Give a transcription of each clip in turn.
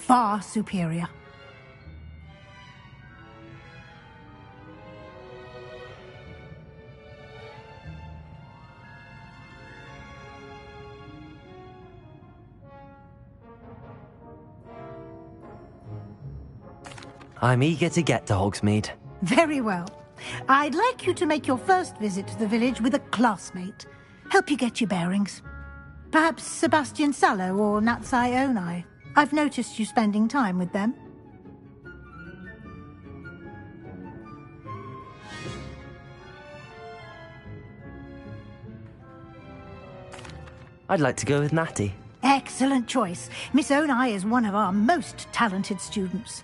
far superior. I'm eager to get to Hogsmeade. Very well. I'd like you to make your first visit to the village with a classmate. Help you get your bearings. Perhaps Sebastian Sallow or Natsai Onai. I've noticed you spending time with them. I'd like to go with Natty. Excellent choice. Miss Onai is one of our most talented students.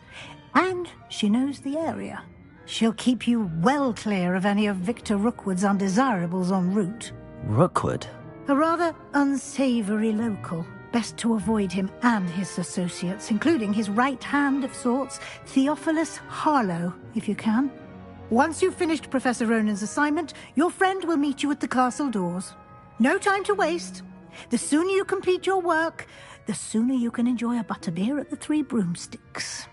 And she knows the area. She'll keep you well clear of any of Victor Rookwood's undesirables en route. Rookwood? A rather unsavoury local. Best to avoid him and his associates, including his right hand of sorts, Theophilus Harlow, if you can. Once you've finished Professor Ronan's assignment, your friend will meet you at the castle doors. No time to waste. The sooner you complete your work, the sooner you can enjoy a butterbeer at the Three Broomsticks.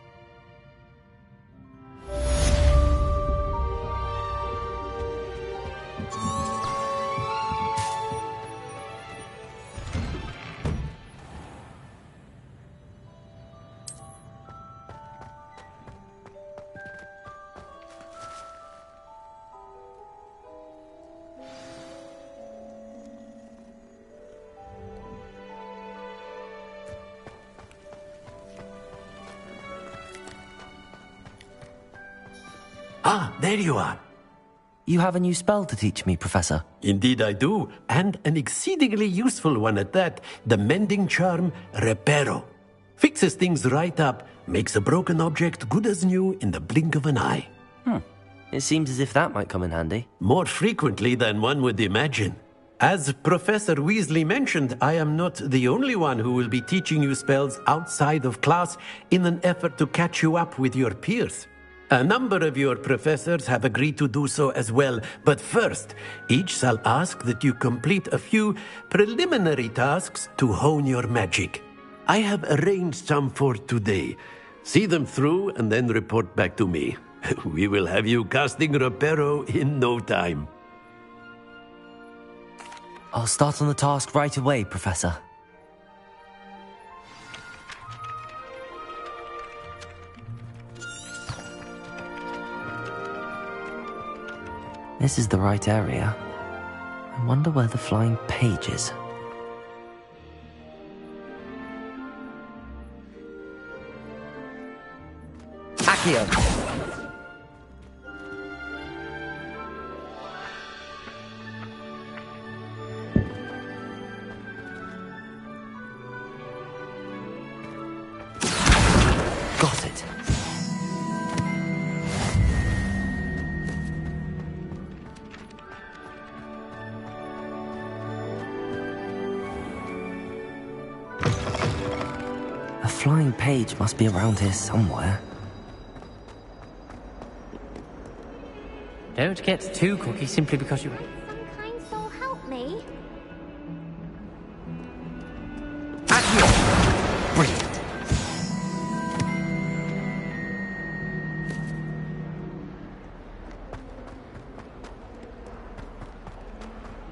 Ah, there you are. You have a new spell to teach me, Professor. Indeed I do, and an exceedingly useful one at that. The mending charm, Reparo. Fixes things right up, makes a broken object good as new in the blink of an eye. It seems as if that might come in handy. More frequently than one would imagine. As Professor Weasley mentioned, I am not the only one who will be teaching you spells outside of class in an effort to catch you up with your peers. A number of your professors have agreed to do so as well, but first, each shall ask that you complete a few preliminary tasks to hone your magic. I have arranged some for today. See them through and then report back to me. We will have you casting Reparo in no time. I'll start on the task right away, Professor. This is the right area. I wonder where the flying page is. Accio! Got it. A flying page must be around here somewhere. Don't get too cocky simply because you... Some kind soul help me. Accio! Brilliant.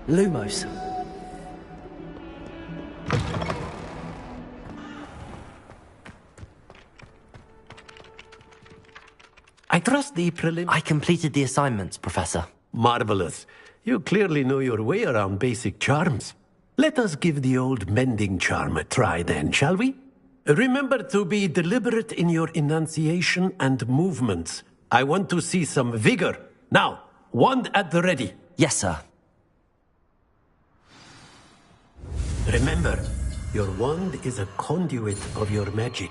Lumos. I trust the I completed the assignments, Professor. Marvelous. You clearly know your way around basic charms. Let us give the old mending charm a try then, shall we? Remember to be deliberate in your enunciation and movements. I want to see some vigor. Now, wand at the ready. Yes, sir. Remember, your wand is a conduit of your magic.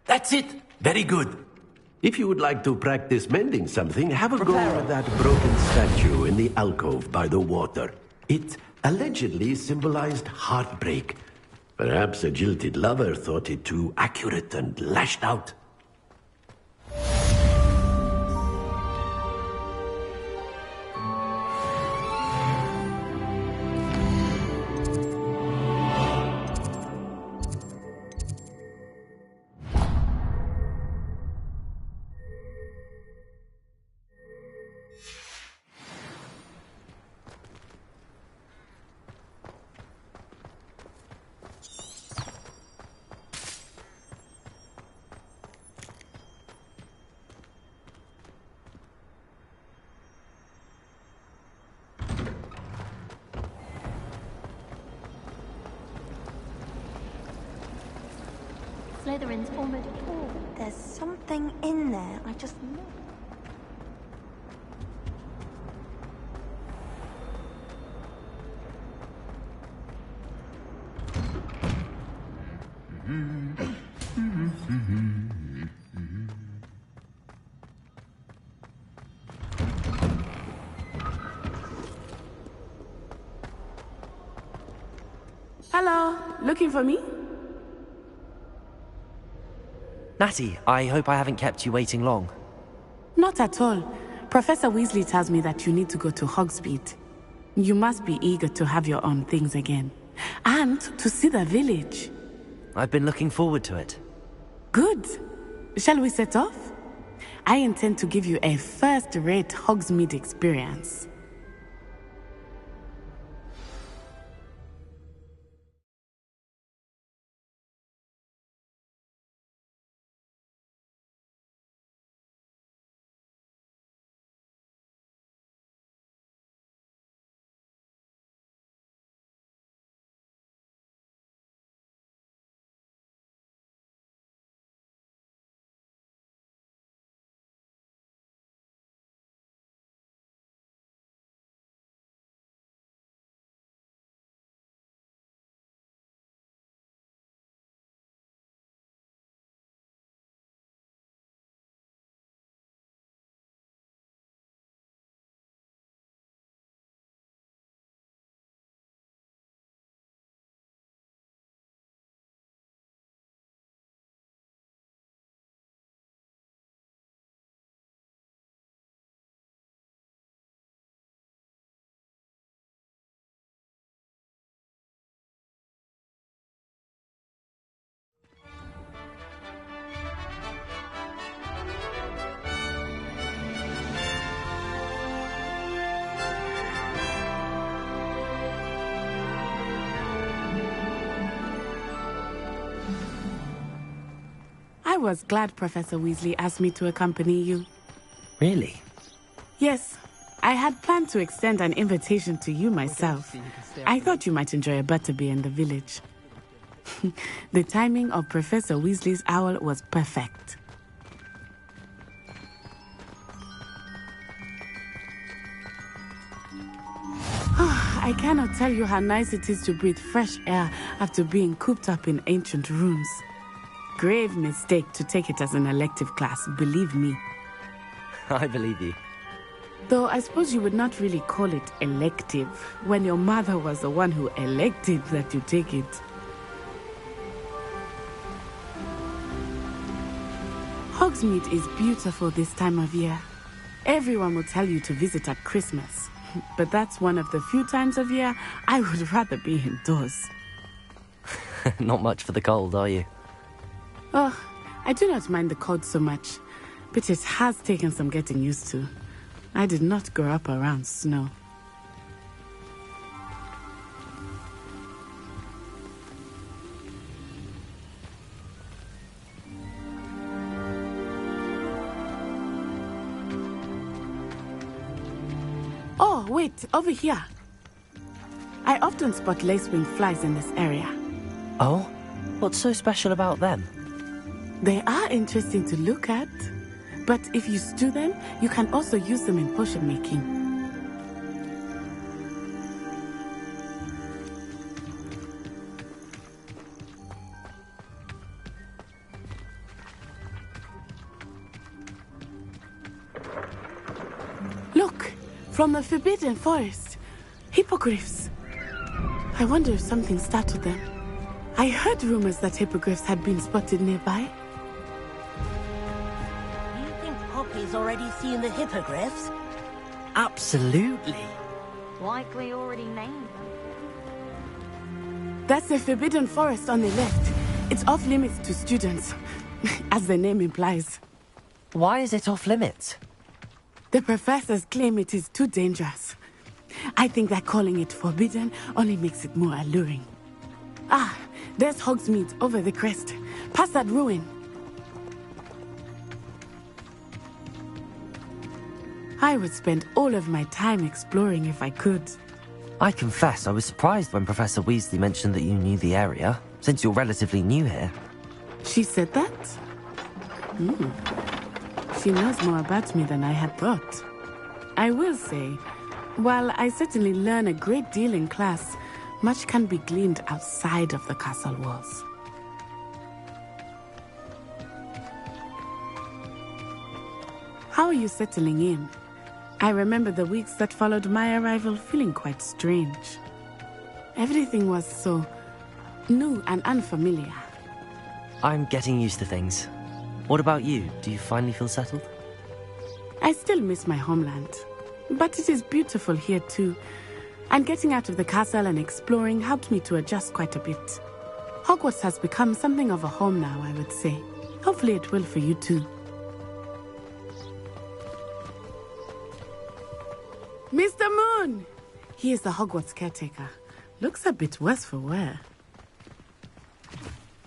That's it. Very good. If you would like to practice mending something, have a go with that broken statue in the alcove by the water. It allegedly symbolized heartbreak. Perhaps a jilted lover thought it too accurate and lashed out. Slytherin's almost full. There's something in there. I just know. Hello, looking for me? Natty, I hope I haven't kept you waiting long. Not at all. Professor Weasley tells me that you need to go to Hogsmeade. You must be eager to have your own things again. And to see the village. I've been looking forward to it. Good. Shall we set off? I intend to give you a first-rate Hogsmeade experience. I was glad Professor Weasley asked me to accompany you. Really? Yes, I had planned to extend an invitation to you myself. I thought you might enjoy a butterbeer in the village. The timing of Professor Weasley's owl was perfect. I cannot tell you how nice it is to breathe fresh air after being cooped up in ancient rooms. Grave mistake to take it as an elective class, believe me. I believe you. Though I suppose you would not really call it elective when your mother was the one who elected that you take it. Hogsmeade is beautiful this time of year. Everyone will tell you to visit at Christmas. But that's one of the few times of year I would rather be indoors. Not much for the cold, are you? Oh, I do not mind the cold so much, but it has taken some getting used to. I did not grow up around snow. Oh, wait, over here. I often spot lacewing flies in this area. Oh? What's so special about them? They are interesting to look at, but if you stew them, you can also use them in potion making. From the Forbidden Forest. Hippogriffs. I wonder if something startled them. I heard rumors that hippogriffs had been spotted nearby. You think Poppy's already seen the hippogriffs? Absolutely. Like we already named them. That's the Forbidden Forest on the left. It's off limits to students, as the name implies. Why is it off limits? The professors claim it is too dangerous. I think that calling it forbidden only makes it more alluring. Ah, there's Hogsmeade over the crest, past that ruin. I would spend all of my time exploring if I could. I confess I was surprised when Professor Weasley mentioned that you knew the area, since you're relatively new here. She said that? She knows more about me than I had thought. I will say, while I certainly learn a great deal in class, much can be gleaned outside of the castle walls. How are you settling in? I remember the weeks that followed my arrival feeling quite strange. Everything was so new and unfamiliar. I'm getting used to things. What about you? Do you finally feel settled? I still miss my homeland, but it is beautiful here too. And getting out of the castle and exploring helped me to adjust quite a bit. Hogwarts has become something of a home now, I would say. Hopefully it will for you too. Mr. Moon! He is the Hogwarts caretaker. Looks a bit worse for wear.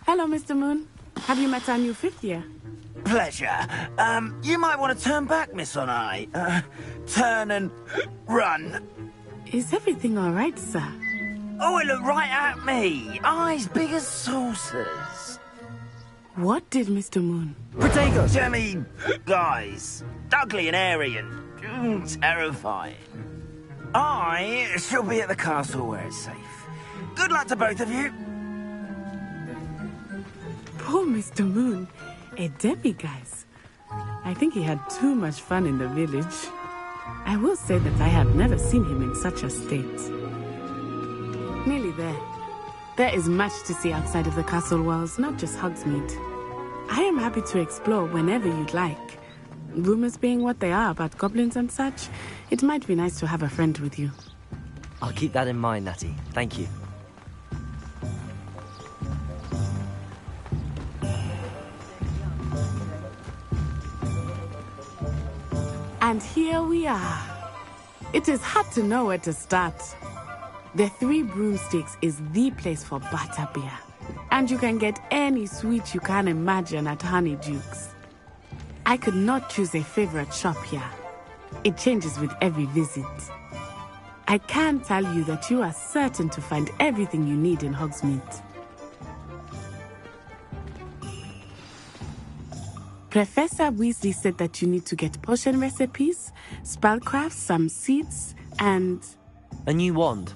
Hello, Mr. Moon. Have you met our new fifth year? Pleasure. You might want to turn back, Miss On-Eye. Turn and run. Is everything all right, sir? Oh, it looked right at me. Eyes big as saucers. What did Mr. Moon? Potatoes. I mean, guys. Ugly and airy and terrifying. I shall be at the castle where it's safe. Good luck to both of you. Poor Mr. Moon. A demiguise. I think he had too much fun in the village. I will say that I had never seen him in such a state. Nearly there. There is much to see outside of the castle walls, not just Hogsmeade. I am happy to explore whenever you'd like. Rumors being what they are about goblins and such, it might be nice to have a friend with you. I'll keep that in mind, Natty. Thank you. And here we are. It is hard to know where to start. The Three Broomsticks is the place for butterbeer. And you can get any sweet you can imagine at Honeydukes. I could not choose a favorite shop here. It changes with every visit. I can tell you that you are certain to find everything you need in Hogsmeade. Professor Weasley said that you need to get potion recipes, spellcrafts, some seeds, and... A new wand?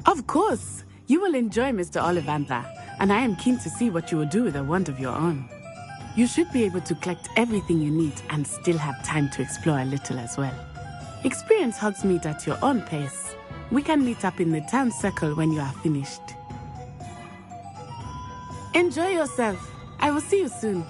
Of course! You will enjoy Mr. Ollivander, and I am keen to see what you will do with a wand of your own. You should be able to collect everything you need and still have time to explore a little as well. Experience Hogsmeade at your own pace. We can meet up in the town circle when you are finished. Enjoy yourself. I will see you soon.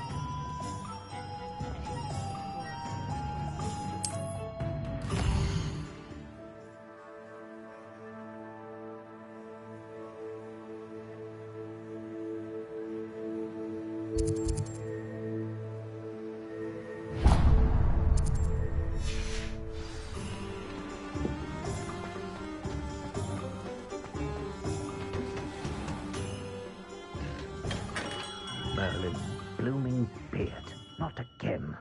Merlin, blooming beard, not again.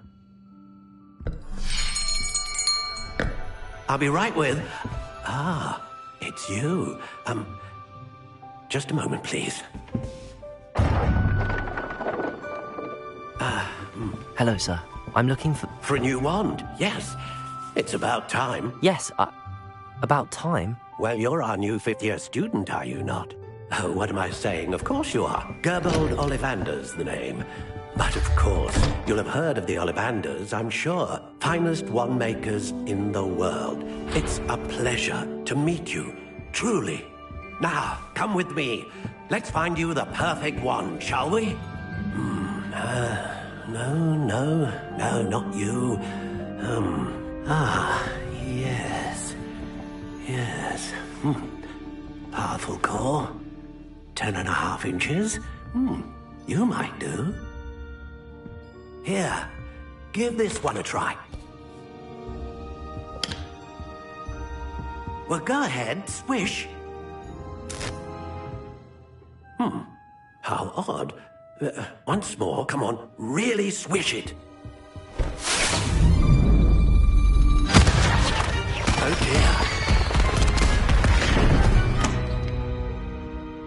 I'll be right with... Ah, it's you. Just a moment, please. Hello, sir. I'm looking for... For a new wand, yes. It's about time. Yes, about time? Well, you're our new fifth-year student, are you not? Oh, what am I saying? Of course you are. Gerbold Ollivander's the name. But of course, you'll have heard of the Ollivanders, I'm sure. Finest wand makers in the world. It's a pleasure to meet you, truly. Now, come with me. Let's find you the perfect wand, shall we? No, not you. Yes. Powerful core. 10.5 inches. You might do. Here, give this one a try. Well, go ahead, swish. How odd. Once more, come on, really swish it. Oh dear.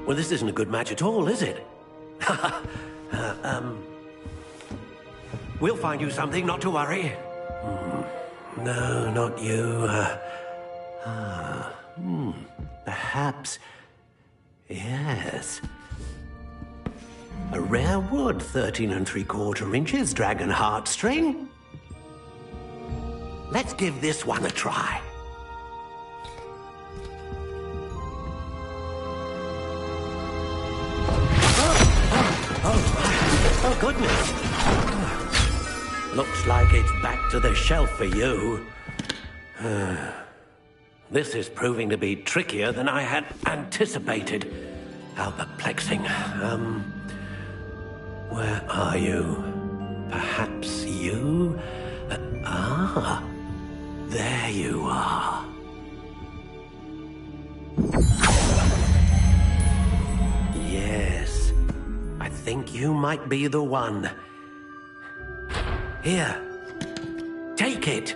Well, this isn't a good match at all, is it? We'll find you something, not to worry. No, not you. Perhaps... Yes. A rare wood, 13 3/4 inches, dragon heartstring. Let's give this one a try. Oh, goodness. Looks like it's back to the shelf for you. This is proving to be trickier than I had anticipated. How perplexing. Where are you? Perhaps you? There you are. Yes, I think you might be the one. Here, take it.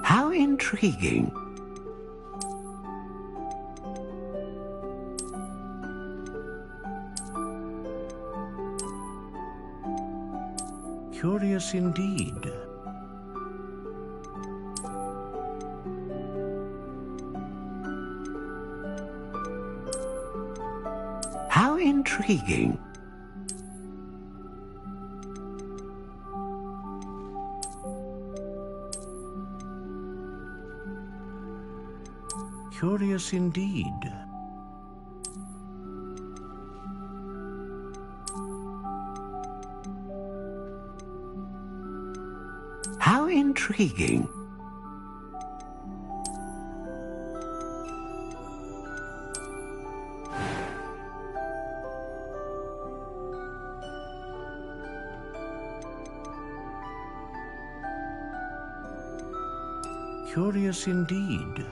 How intriguing. Curious indeed. How intriguing. Curious indeed. How intriguing. Curious indeed.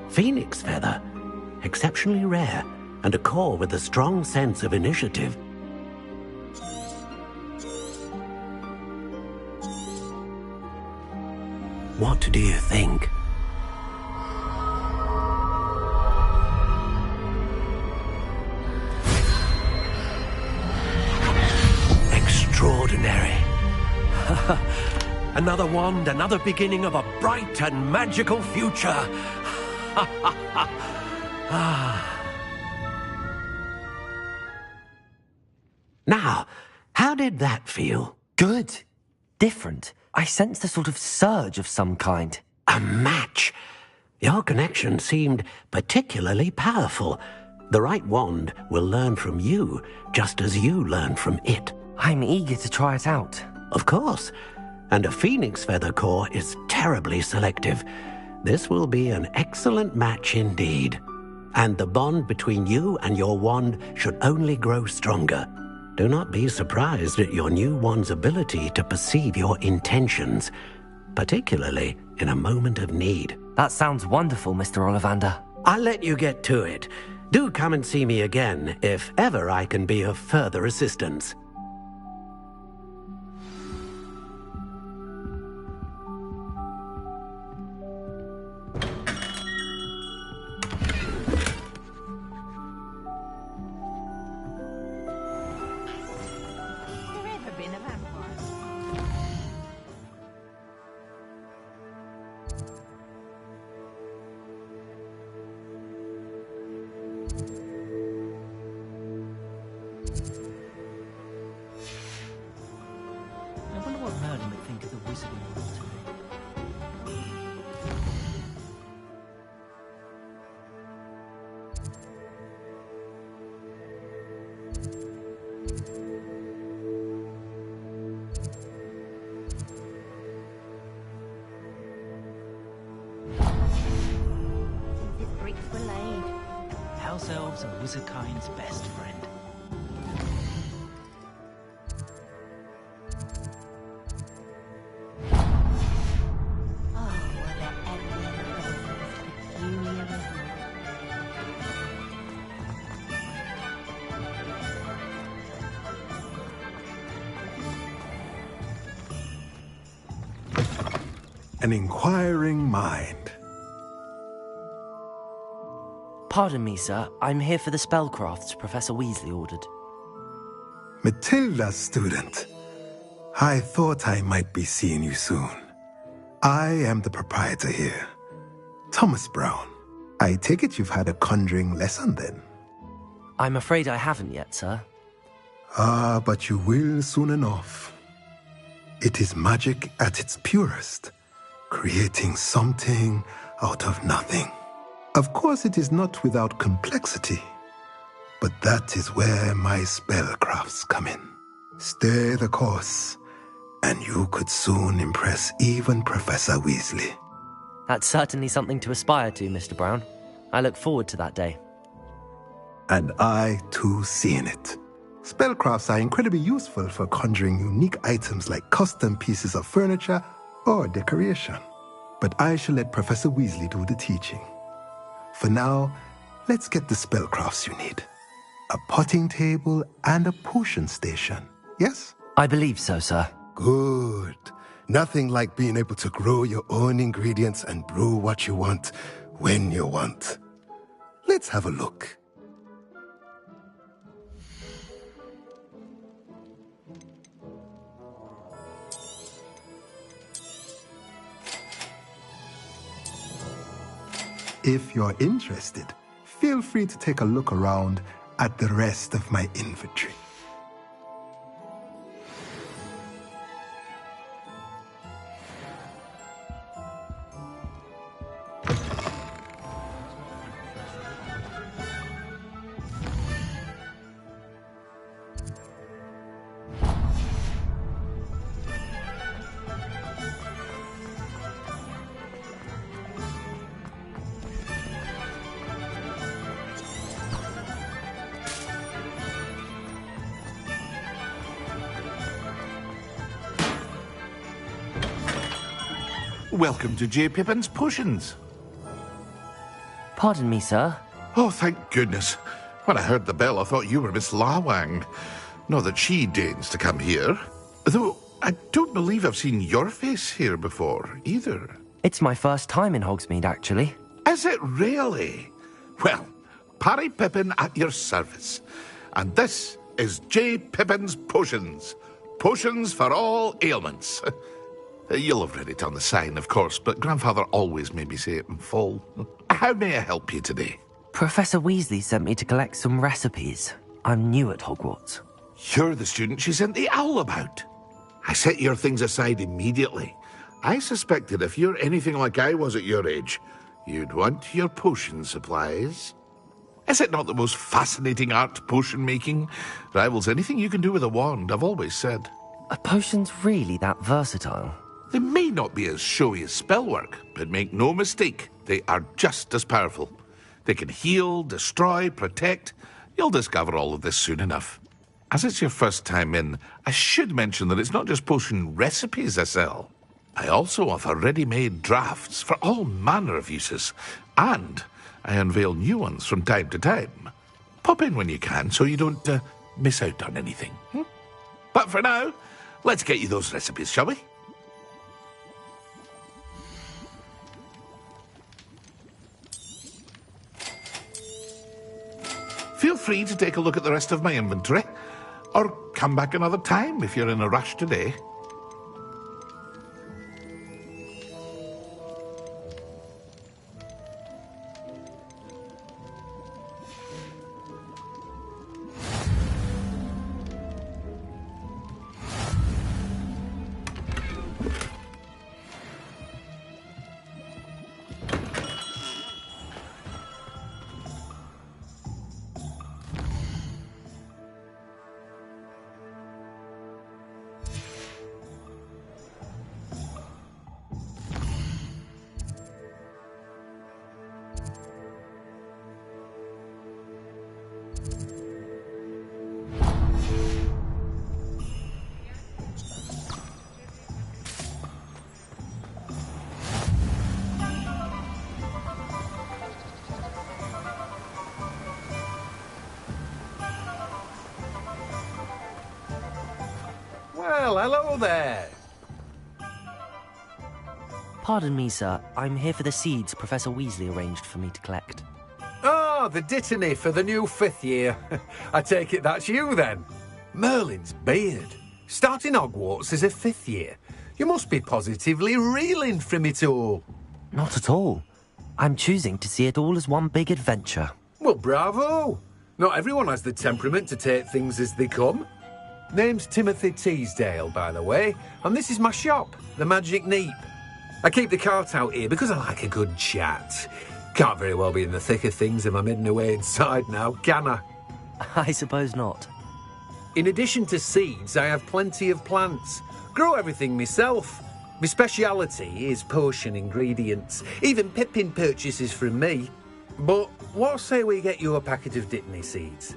Phoenix feather. Exceptionally rare, and a core with a strong sense of initiative. What do you think? Extraordinary. Another wand, another beginning of a bright and magical future. Now, how did that feel? Good. Different. I sensed a sort of surge of some kind. A match. Your connection seemed particularly powerful. The right wand will learn from you, just as you learn from it. I'm eager to try it out. Of course. And a phoenix feather core is terribly selective. This will be an excellent match indeed. and the bond between you and your wand should only grow stronger. Do not be surprised at your new wand's ability to perceive your intentions, particularly in a moment of need. That sounds wonderful, Mr. Ollivander. I'll let you get to it. Do come and see me again if ever I can be of further assistance. House elves are wizardkind's best friend. An inquiring mind. Pardon me, sir. I'm here for the spellcrafts Professor Weasley ordered. Matilda's student. I thought I might be seeing you soon. I am the proprietor here, Thomas Brown. I take it you've had a conjuring lesson then? I'm afraid I haven't yet, sir. Ah, but you will soon enough. It is magic at its purest, creating something out of nothing. Of course, it is not without complexity, but that is where my spellcrafts come in. Stay the course, and you could soon impress even Professor Weasley. That's certainly something to aspire to, Mr. Brown. I look forward to that day. And I, too, seeing it. Spellcrafts are incredibly useful for conjuring unique items like custom pieces of furniture or decoration. But I shall let Professor Weasley do the teaching. For now, let's get the spellcrafts you need. A potting table and a potion station, yes? I believe so, sir. Good. Nothing like being able to grow your own ingredients and brew what you want when you want. Let's have a look. If you're interested, feel free to take a look around at the rest of my inventory. Welcome to J. Pippin's Potions. Pardon me, sir. Oh, thank goodness. When I heard the bell, I thought you were Miss Lawang. Not that she deigns to come here. Though, I don't believe I've seen your face here before, either. It's my first time in Hogsmeade, actually. Is it really? Well, Parry Pippin at your service. And this is J. Pippin's Potions. Potions for all ailments. You'll have read it on the sign, of course, but Grandfather always made me say it in full. How may I help you today? Professor Weasley sent me to collect some recipes. I'm new at Hogwarts. You're the student she sent the owl about. I set your things aside immediately. I suspected if you're anything like I was at your age, you'd want your potion supplies. Is it not the most fascinating art, potion making? Rivals anything you can do with a wand, I've always said. Are potions really that versatile? They may not be as showy as spellwork, but make no mistake, they are just as powerful. They can heal, destroy, protect. You'll discover all of this soon enough. As it's your first time in, I should mention that it's not just potion recipes I sell. I also offer ready-made drafts for all manner of uses, and I unveil new ones from time to time. Pop in when you can so you don't miss out on anything. But for now, let's get you those recipes, shall we? Feel free to take a look at the rest of my inventory, or come back another time if you're in a rush today. Well, hello there. Pardon me, sir. I'm here for the seeds Professor Weasley arranged for me to collect. Oh, the dittany for the new 5th year. I take it that's you, then. Merlin's beard. Starting Hogwarts as a 5th year. You must be positively reeling from it all. Not at all. I'm choosing to see it all as one big adventure. Well, bravo. Not everyone has the temperament to take things as they come. Name's Timothy Teasdale, by the way, and this is my shop, the Magic Neep. I keep the cart out here because I like a good chat. Can't very well be in the thick of things if I'm hidden away inside now, can I? I suppose not. In addition to seeds, I have plenty of plants. Grow everything myself. My speciality is potion ingredients. Even Pippin purchases from me. But what say we get you a packet of dittany seeds?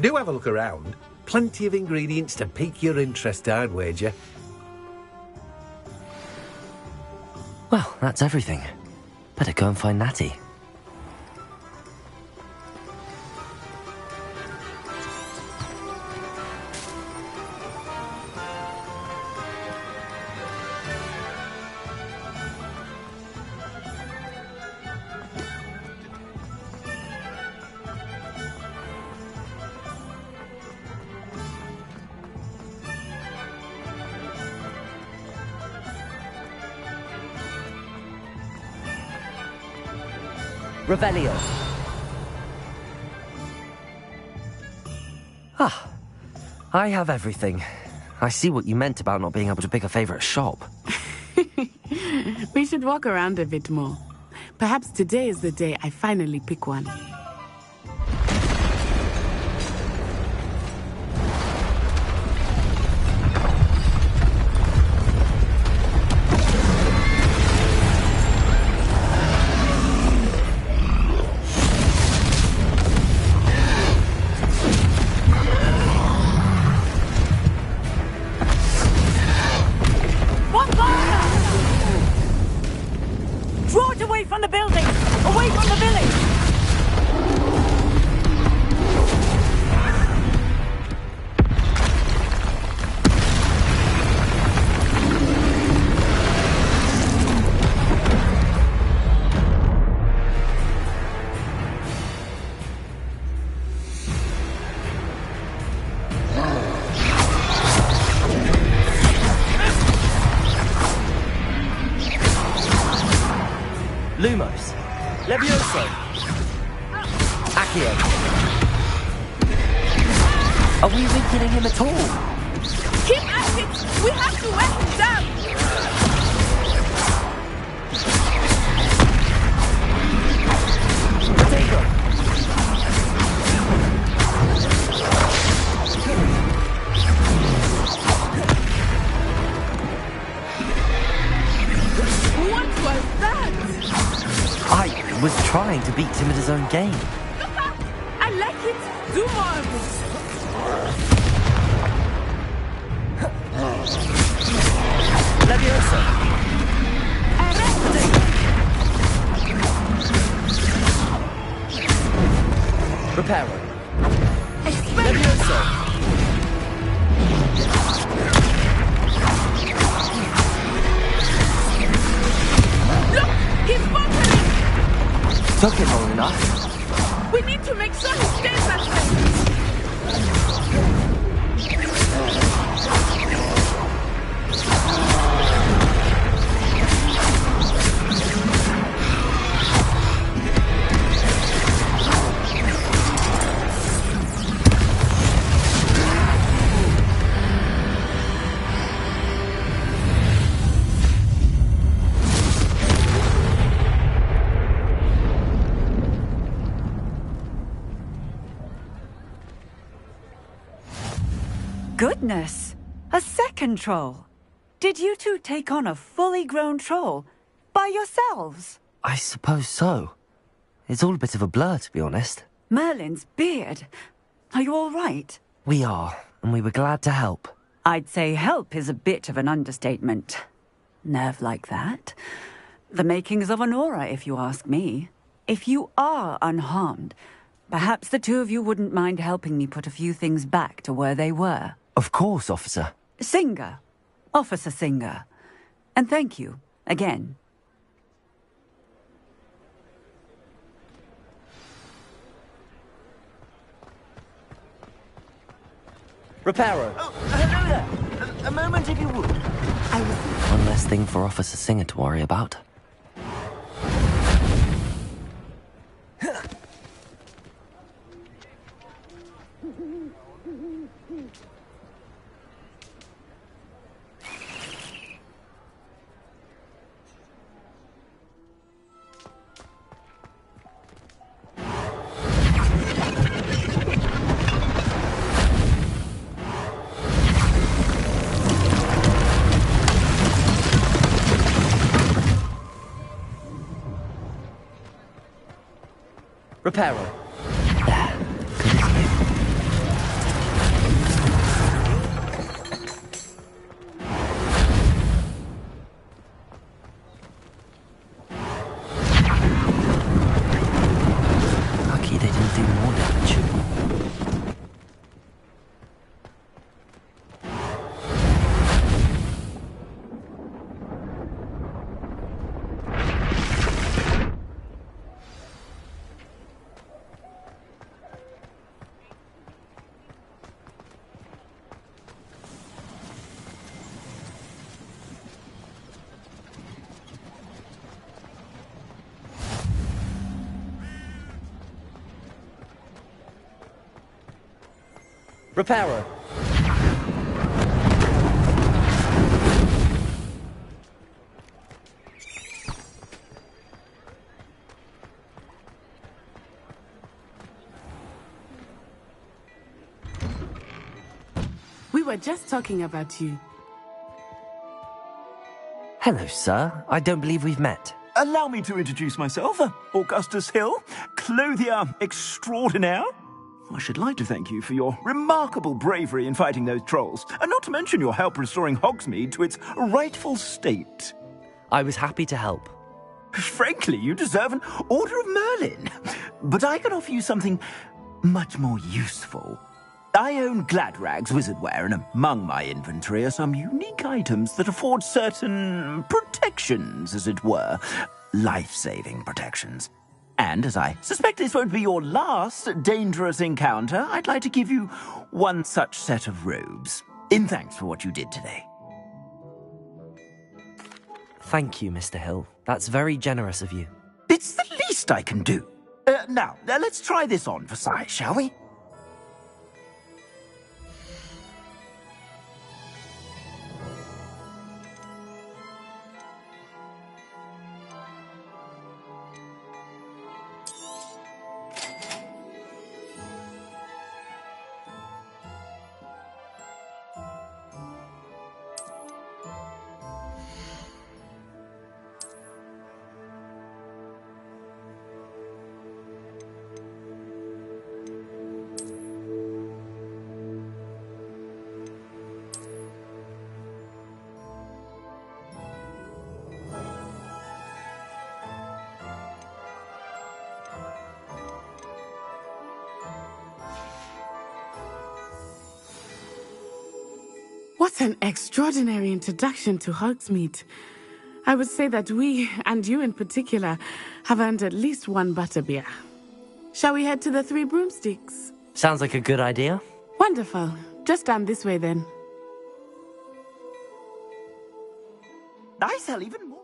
Do have a look around. Plenty of ingredients to pique your interest, I'd wager. Well, that's everything. Better go and find Natty. Revelio. Ah, I have everything. I see what you meant about not being able to pick a favourite shop. We should walk around a bit more. Perhaps today is the day I finally pick one. Lumos. Levioso. Accio. Are we weakening him at all? Keep at it! We have to wear him down! Take him! trying to beat him at his own game. I like it. Do more of it. Leviosa. Reparo. Leviosa. Look! He's bumping! Took him long enough. We need to make sure he stays that way. Goodness! A second troll! Did you two take on a fully grown troll? By yourselves? I suppose so. It's all a bit of a blur, to be honest. Merlin's beard. Are you all right? We are, and we were glad to help. I'd say help is a bit of an understatement. Nerve like that. The makings of an aura, if you ask me. If you are unharmed, perhaps the two of you wouldn't mind helping me put a few things back to where they were. Of course, officer. Singer. Officer Singer. And thank you, again. Reparo. Oh, hello there. A moment, if you would. One less thing for Officer Singer to worry about. Reparo. There. Good as new. Lucky they didn't do more damage. Reparo. We were just talking about you. Hello, sir. I don't believe we've met. Allow me to introduce myself, Augustus Hill, clothier extraordinaire. I should like to thank you for your remarkable bravery in fighting those trolls, and not to mention your help restoring Hogsmeade to its rightful state. I was happy to help. Frankly, you deserve an Order of Merlin. But I can offer you something much more useful. I own Gladrag's wizardware, and among my inventory are some unique items that afford certain protections, as it were. Life-saving protections. And as I suspect this won't be your last dangerous encounter, I'd like to give you one such set of robes, in thanks for what you did today. Thank you, Mr. Hill. That's very generous of you. It's the least I can do. Now, let's try this on for size, shall we? What an extraordinary introduction to Hogsmeade. I would say that we, and you in particular, have earned at least one butterbeer. Shall we head to the Three Broomsticks? Sounds like a good idea. Wonderful. Just down this way then. I sell even more.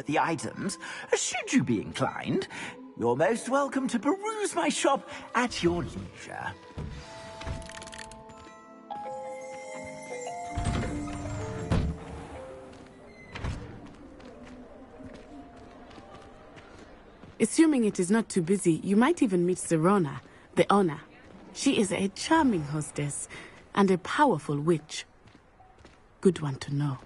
The items, should you be inclined, you're most welcome to peruse my shop at your leisure. Assuming it is not too busy, you might even meet Sirona, the owner. She is a charming hostess and a powerful witch. Good one to know.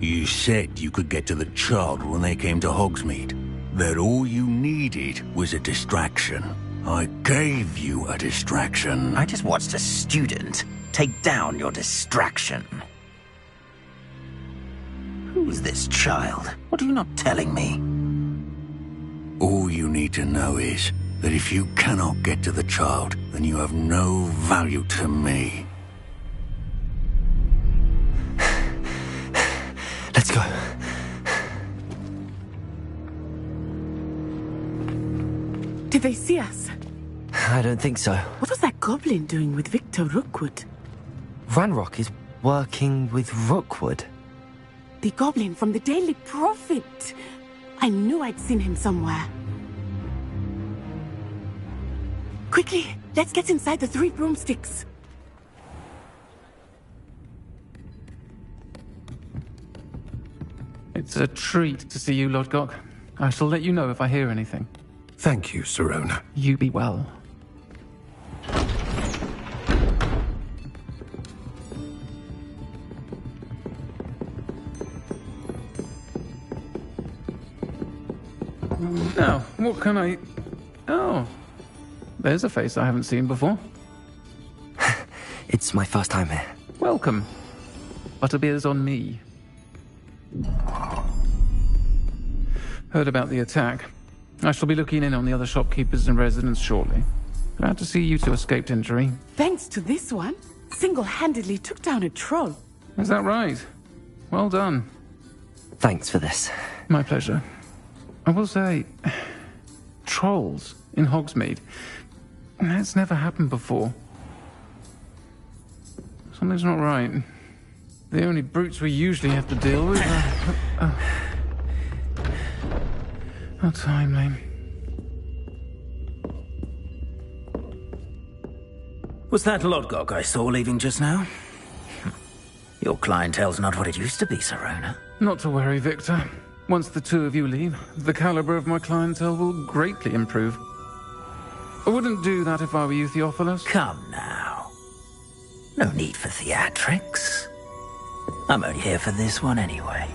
You said you could get to the child when they came to Hogsmeade. That all you needed was a distraction. I gave you a distraction. I just watched a student take down your distraction. Who is this child? What are you not telling me? All you need to know is that if you cannot get to the child, then you have no value to me. Let's go. Did they see us? I don't think so. What was that goblin doing with Victor Rookwood? Ranrock is working with Rookwood. The goblin from the Daily Prophet. I knew I'd seen him somewhere. Quickly, let's get inside the Three Broomsticks. It's a treat to see you, Lodgok. I shall let you know if I hear anything. Thank you, Sirona. You be well. Now, what can I... Oh, there's a face I haven't seen before. It's my first time here. Welcome. Butterbeer's on me. Heard about the attack. I shall be looking in on the other shopkeepers and residents shortly. Glad to see you two escaped injury. Thanks to this one, single-handedly took down a troll. Is that right? Well done. Thanks for this. My pleasure. I will say, trolls in Hogsmeade. That's never happened before. Something's not right. The only brutes we usually have to deal with are... How timely. Was that Lodgok I saw leaving just now? Your clientele's not what it used to be, Sirona. Not to worry, Victor. Once the two of you leave, the caliber of my clientele will greatly improve. I wouldn't do that if I were you, Theophilus. Come now. No need for theatrics. I'm only here for this one anyway.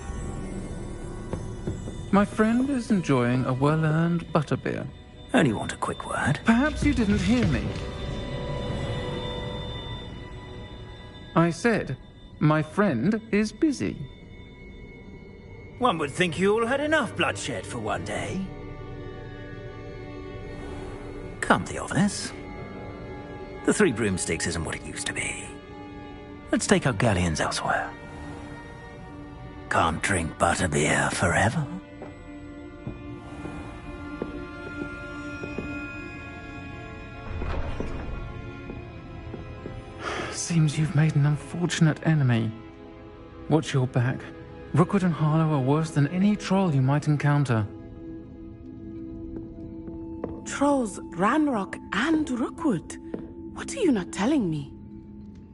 My friend is enjoying a well-earned butterbeer. Only want a quick word. Perhaps you didn't hear me. I said, my friend is busy. One would think you all had enough bloodshed for one day. Come, Theophilus. The Three Broomsticks isn't what it used to be. Let's take our galleons elsewhere. Can't drink butterbeer forever. Seems you've made an unfortunate enemy. Watch your back. Rookwood and Harlow are worse than any troll you might encounter. Trolls, Ranrock, and Rookwood. What are you not telling me?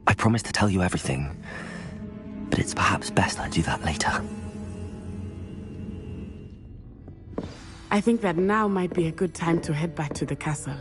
I promised to tell you everything, but it's perhaps best I do that later. I think that now might be a good time to head back to the castle.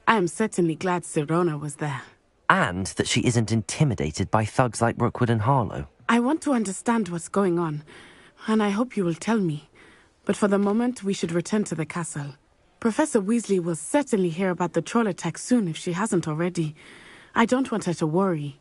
I am certainly glad Sirona was there. And that she isn't intimidated by thugs like Rookwood and Harlow. I want to understand what's going on, and I hope you will tell me. But for the moment, we should return to the castle. Professor Weasley will certainly hear about the troll attack soon if she hasn't already. I don't want her to worry.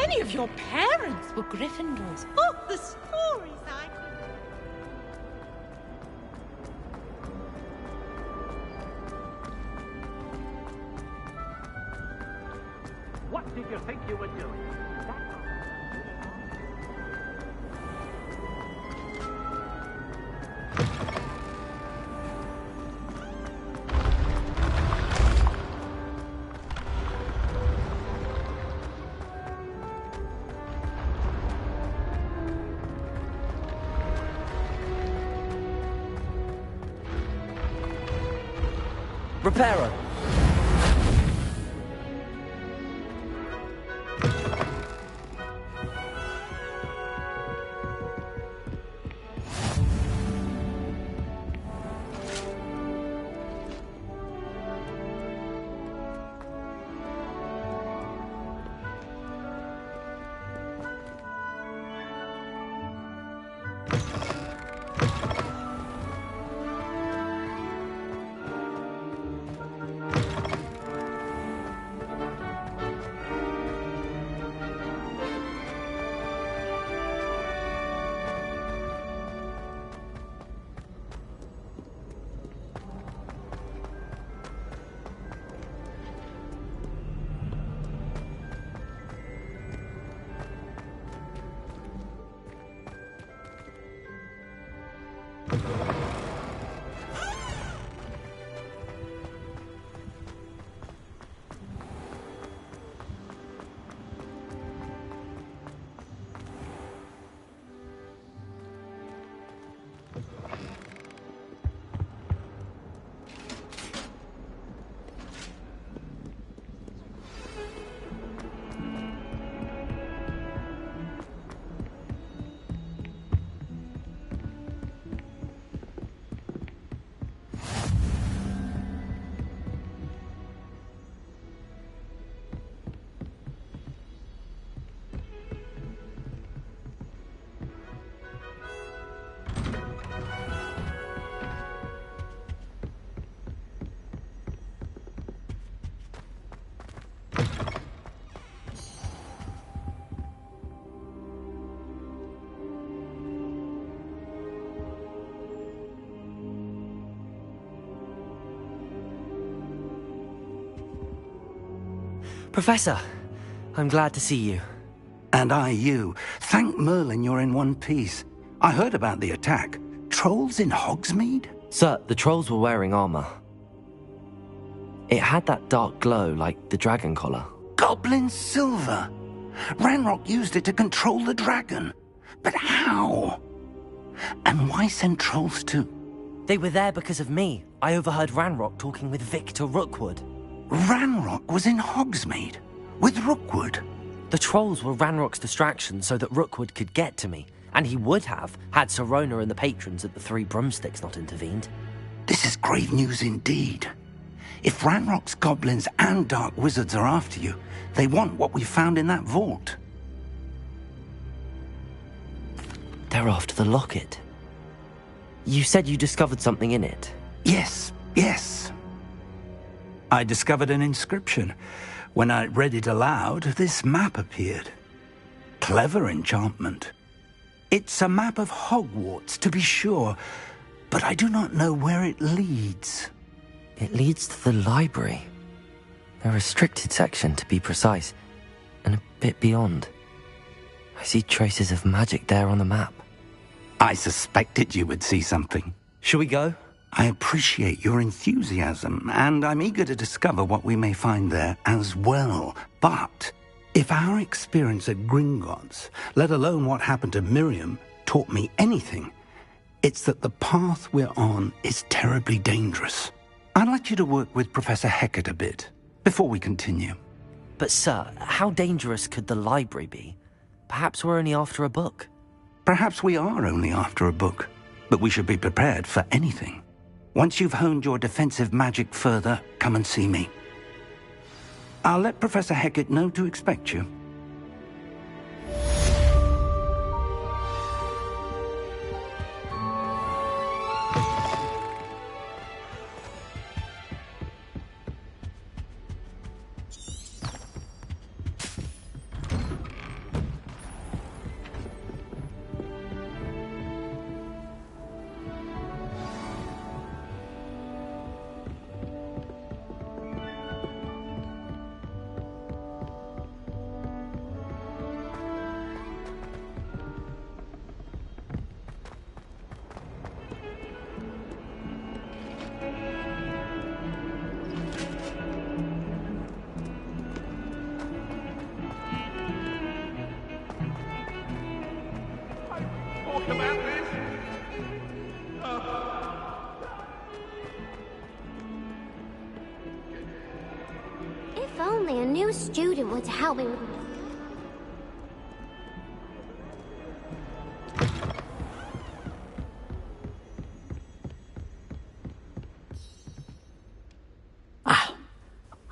many of your parents were Gryffindors. Oh, the stories I could... What did you think you were doing? Reparo. Professor, I'm glad to see you. And I you. Thank Merlin you're in one piece. I heard about the attack. Trolls in Hogsmeade? Sir, the trolls were wearing armor. It had that dark glow like the dragon collar. Goblin silver! Ranrock used it to control the dragon. But how? And why send trolls too? They were there because of me. I overheard Ranrock talking with Victor Rookwood. Ranrock was in Hogsmeade? With Rookwood? The trolls were Ranrock's distraction so that Rookwood could get to me. And he would have, had Sirona and the patrons at the Three Broomsticks not intervened. This is grave news indeed. If Ranrock's goblins and dark wizards are after you, they want what we found in that vault. They're after the locket. You said you discovered something in it. Yes, yes. I discovered an inscription. When I read it aloud, this map appeared. Clever enchantment. It's a map of Hogwarts, to be sure, but I do not know where it leads. It leads to the library. The restricted section, to be precise, and a bit beyond. I see traces of magic there on the map. I suspected you would see something. Shall we go? I appreciate your enthusiasm, and I'm eager to discover what we may find there as well. But if our experience at Gringotts, let alone what happened to Miriam, taught me anything, it's that the path we're on is terribly dangerous. I'd like you to work with Professor Hecat a bit, before we continue. But sir, how dangerous could the library be? Perhaps we're only after a book. Perhaps we are only after a book, but we should be prepared for anything. Once you've honed your defensive magic further, come and see me. I'll let Professor Hecat know to expect you. If only a new student were to help me with...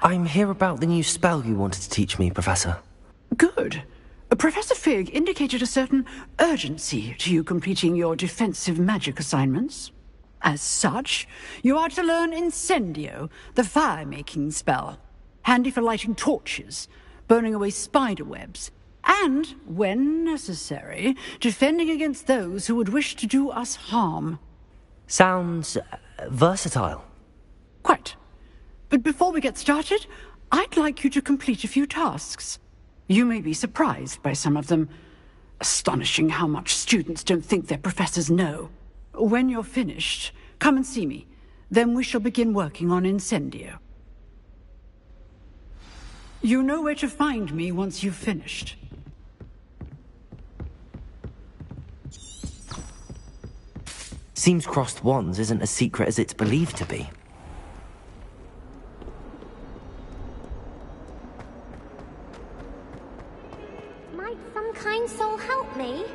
I'm here about the new spell you wanted to teach me, Professor. Good. Professor Fig indicated a certain urgency to you completing your defensive magic assignments. As such, you are to learn Incendio, the fire-making spell, handy for lighting torches, burning away spider webs, and, when necessary, defending against those who would wish to do us harm. Sounds versatile. Quite. But before we get started, I'd like you to complete a few tasks. You may be surprised by some of them. Astonishing how much students don't think their professors know. When you're finished, come and see me. Then we shall begin working on Incendio. You know where to find me once you've finished. Seems crossed wands isn't as secret as it's believed to be. Might some kind soul help me?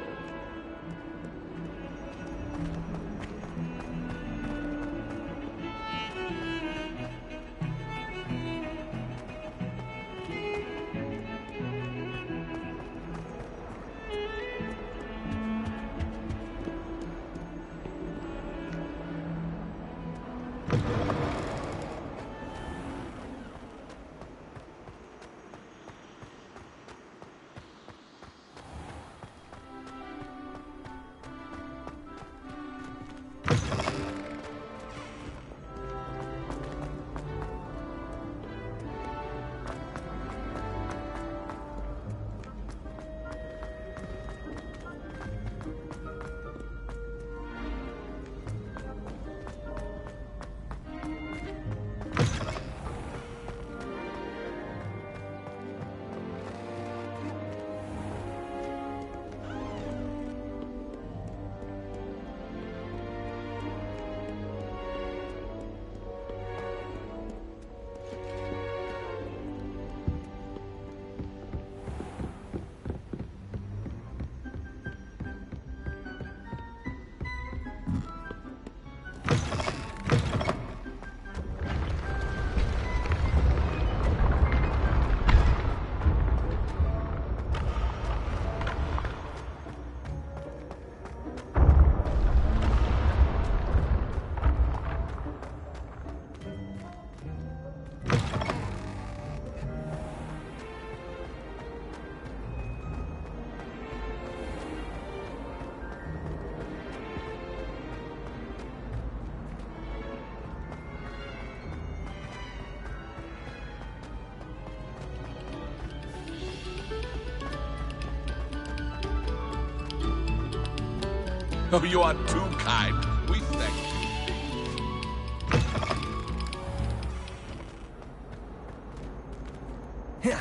Oh, you are too kind. We thank you. Yeah.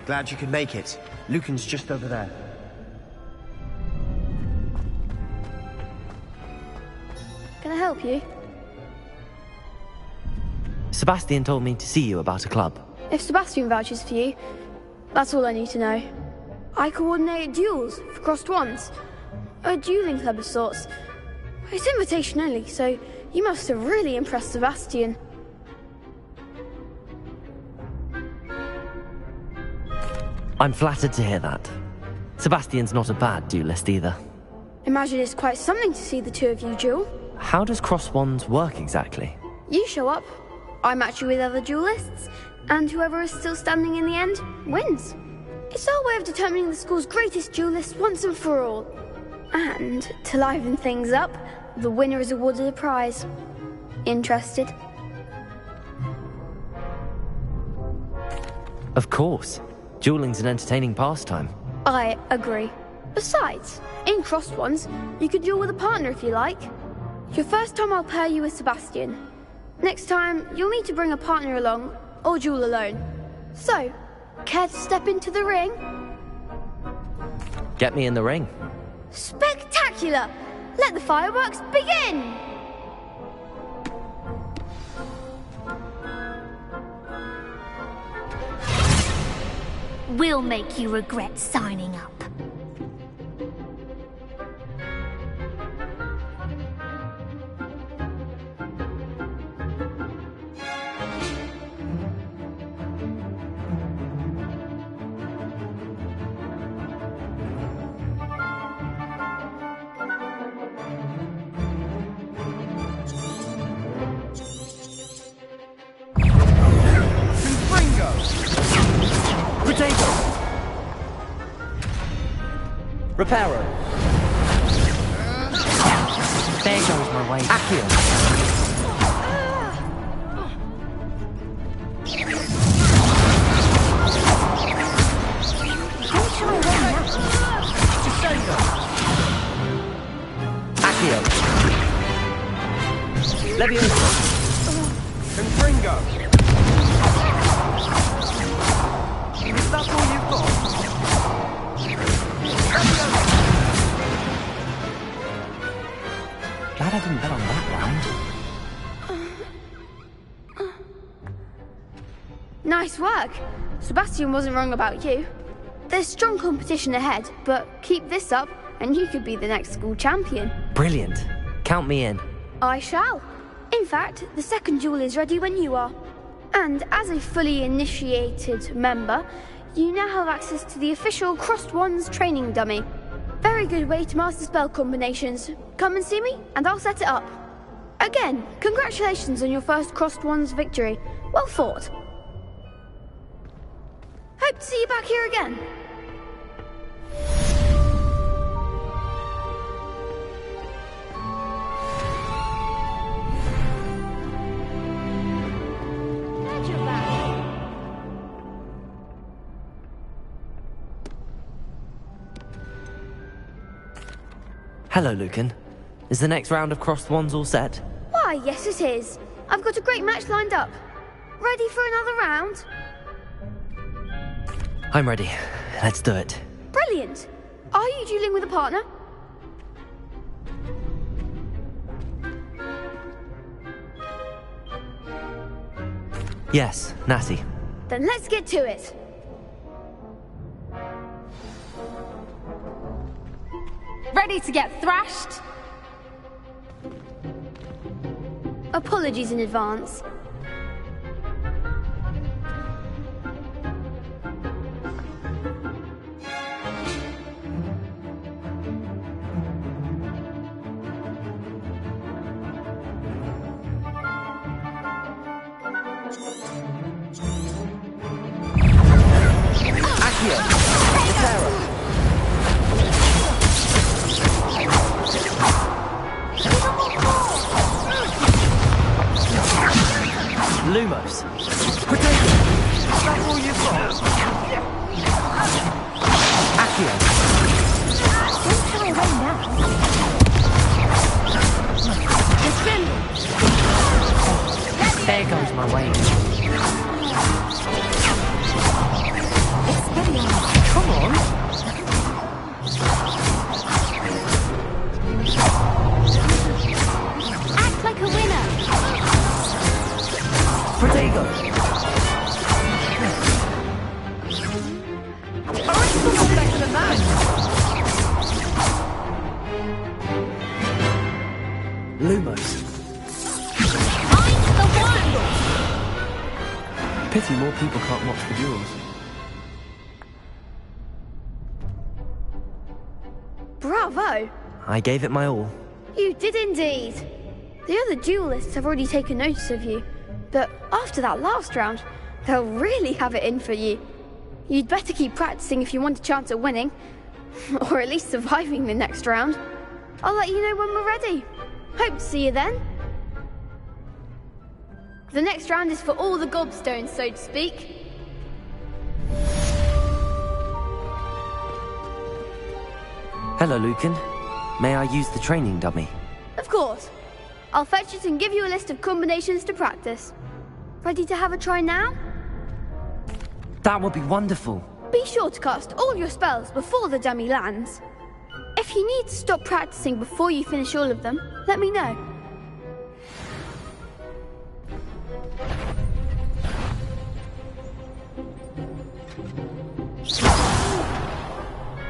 Glad you could make it. Lucan's just over there. Can I help you? Sebastian told me to see you about a club. If Sebastian vouches for you, that's all I need to know. I coordinate duels for crossed wands. A dueling club of sorts. It's invitation only, so you must have really impressed Sebastian. I'm flattered to hear that. Sebastian's not a bad duelist either. Imagine it's quite something to see the two of you duel. How does cross wands work exactly? You show up, I match you with other duelists, and whoever is still standing in the end wins. It's our way of determining the school's greatest duelist once and for all. And, to liven things up, the winner is awarded a prize. Interested? Of course. Dueling's an entertaining pastime. I agree. Besides, in crossed ones, you could duel with a partner if you like. Your first time I'll pair you with Sebastian. Next time, you'll need to bring a partner along, or duel alone. So, care to step into the ring? Get me in the ring. Spectacular! Let the fireworks begin! We'll make you regret signing up. Reparo. There goes my way. Accio. Accio. Leviosa. Confringo. Is that all you've got? Glad I didn't bet on that round. Nice work. Sebastian wasn't wrong about you. There's strong competition ahead, but keep this up and you could be the next school champion. Brilliant. Count me in. I shall. In fact, the second duel is ready when you are. And as a fully initiated member, you now have access to the official Crossed Wands training dummy. Very good way to master spell combinations. Come and see me, and I'll set it up. Again, congratulations on your first Crossed Wands victory. Well fought. Hope to see you back here again. Hello, Lucan. Is the next round of Crossed Wands all set? Why, yes it is. I've got a great match lined up. Ready for another round? I'm ready. Let's do it. Brilliant. Are you dueling with a partner? Yes, Natty. Then let's get to it. Ready to get thrashed? Apologies in advance. Lumos. Potato. Is that all you've got? Accio. Don't try away now. There goes my way. Come on. Act like a winner. Protego. Better than that. Lumos. I'm the one. Pity more people can't watch the duels. Bravo! I gave it my all. You did indeed. The other duelists have already taken notice of you, but after that last round, they'll really have it in for you. You'd better keep practicing if you want a chance at winning. Or at least surviving the next round. I'll let you know when we're ready. Hope to see you then. The next round is for all the gobstones, so to speak. Hello, Lucan. May I use the training dummy? Of course. I'll fetch it and give you a list of combinations to practice. Ready to have a try now? That would be wonderful. Be sure to cast all your spells before the dummy lands. If you need to stop practicing before you finish all of them, let me know.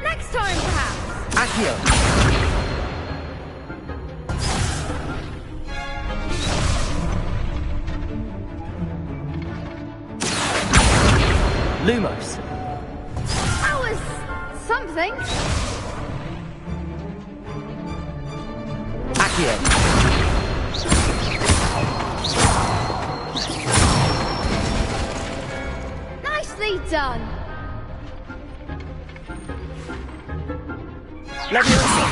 Next time, perhaps! Accio! Lumos! That was something. Accio! Nicely done. Leviosa!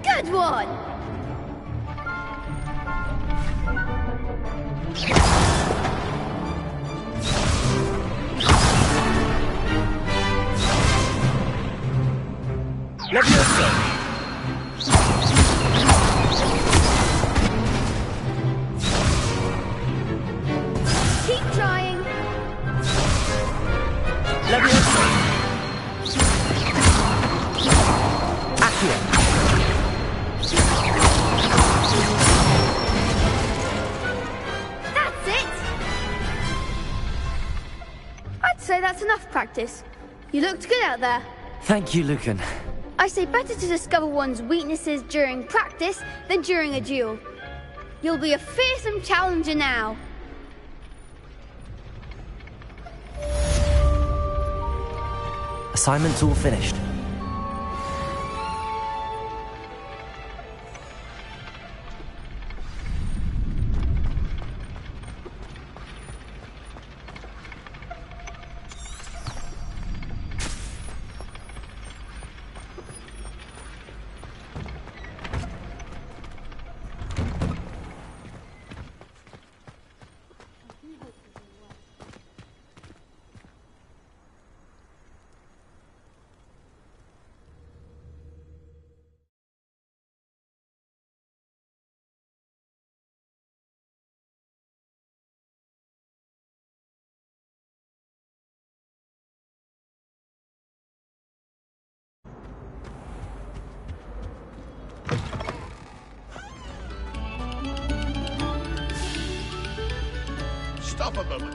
Good one. Leviosa! Keep trying. Leviosa! Accio! That's it. I'd say that's enough practice. You looked good out there. Thank you, Lucan. I say better to discover one's weaknesses during practice than during a duel. You'll be a fearsome challenger now. Assignment's all finished. Stop a moment.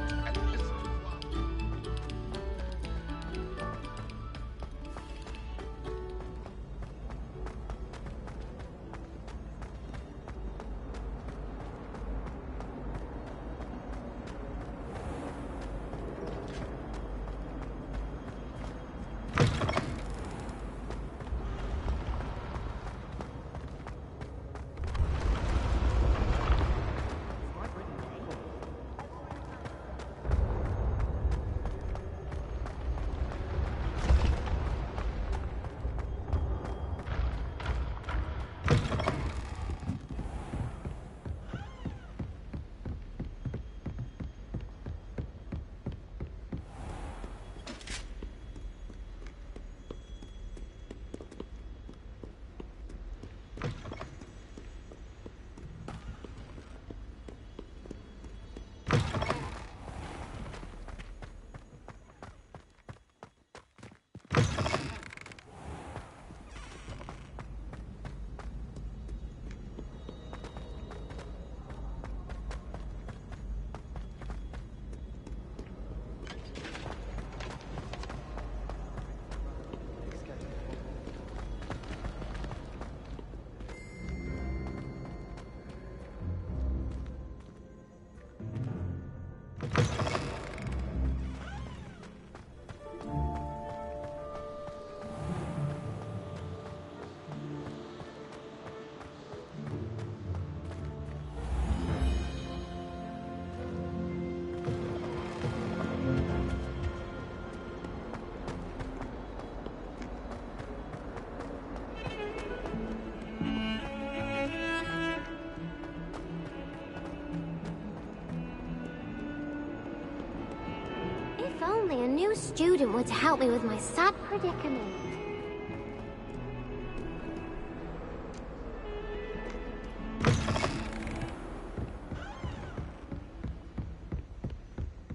If only a new student were to help me with my sad predicament.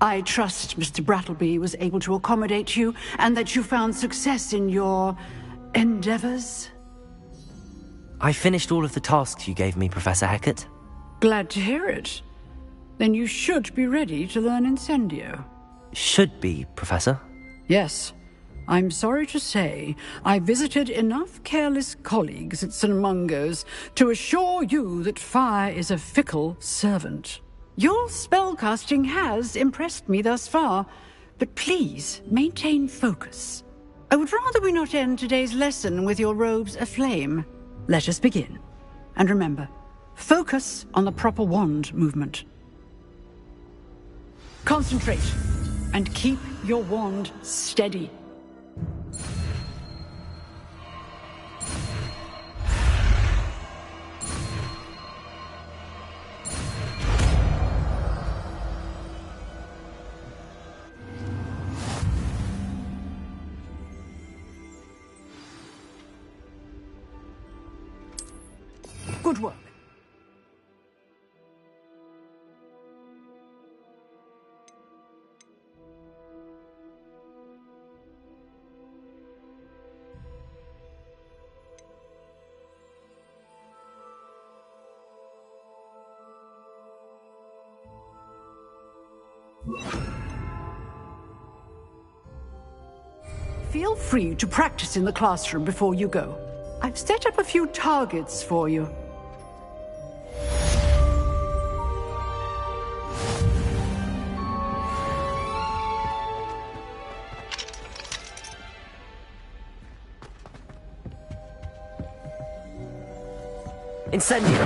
I trust Mr. Brattleby was able to accommodate you, and that you found success in your endeavors. I finished all of the tasks you gave me, Professor Hecat. Glad to hear it. Then you should be ready to learn Incendio. Should be, Professor? Yes. I'm sorry to say, I visited enough careless colleagues at St. Mungo's to assure you that fire is a fickle servant. Your spellcasting has impressed me thus far, but please maintain focus. I would rather we not end today's lesson with your robes aflame. Let us begin. And remember, focus on the proper wand movement. Concentrate, and keep your wand steady. Good work. Feel free to practice in the classroom before you go. I've set up a few targets for you. Incendio!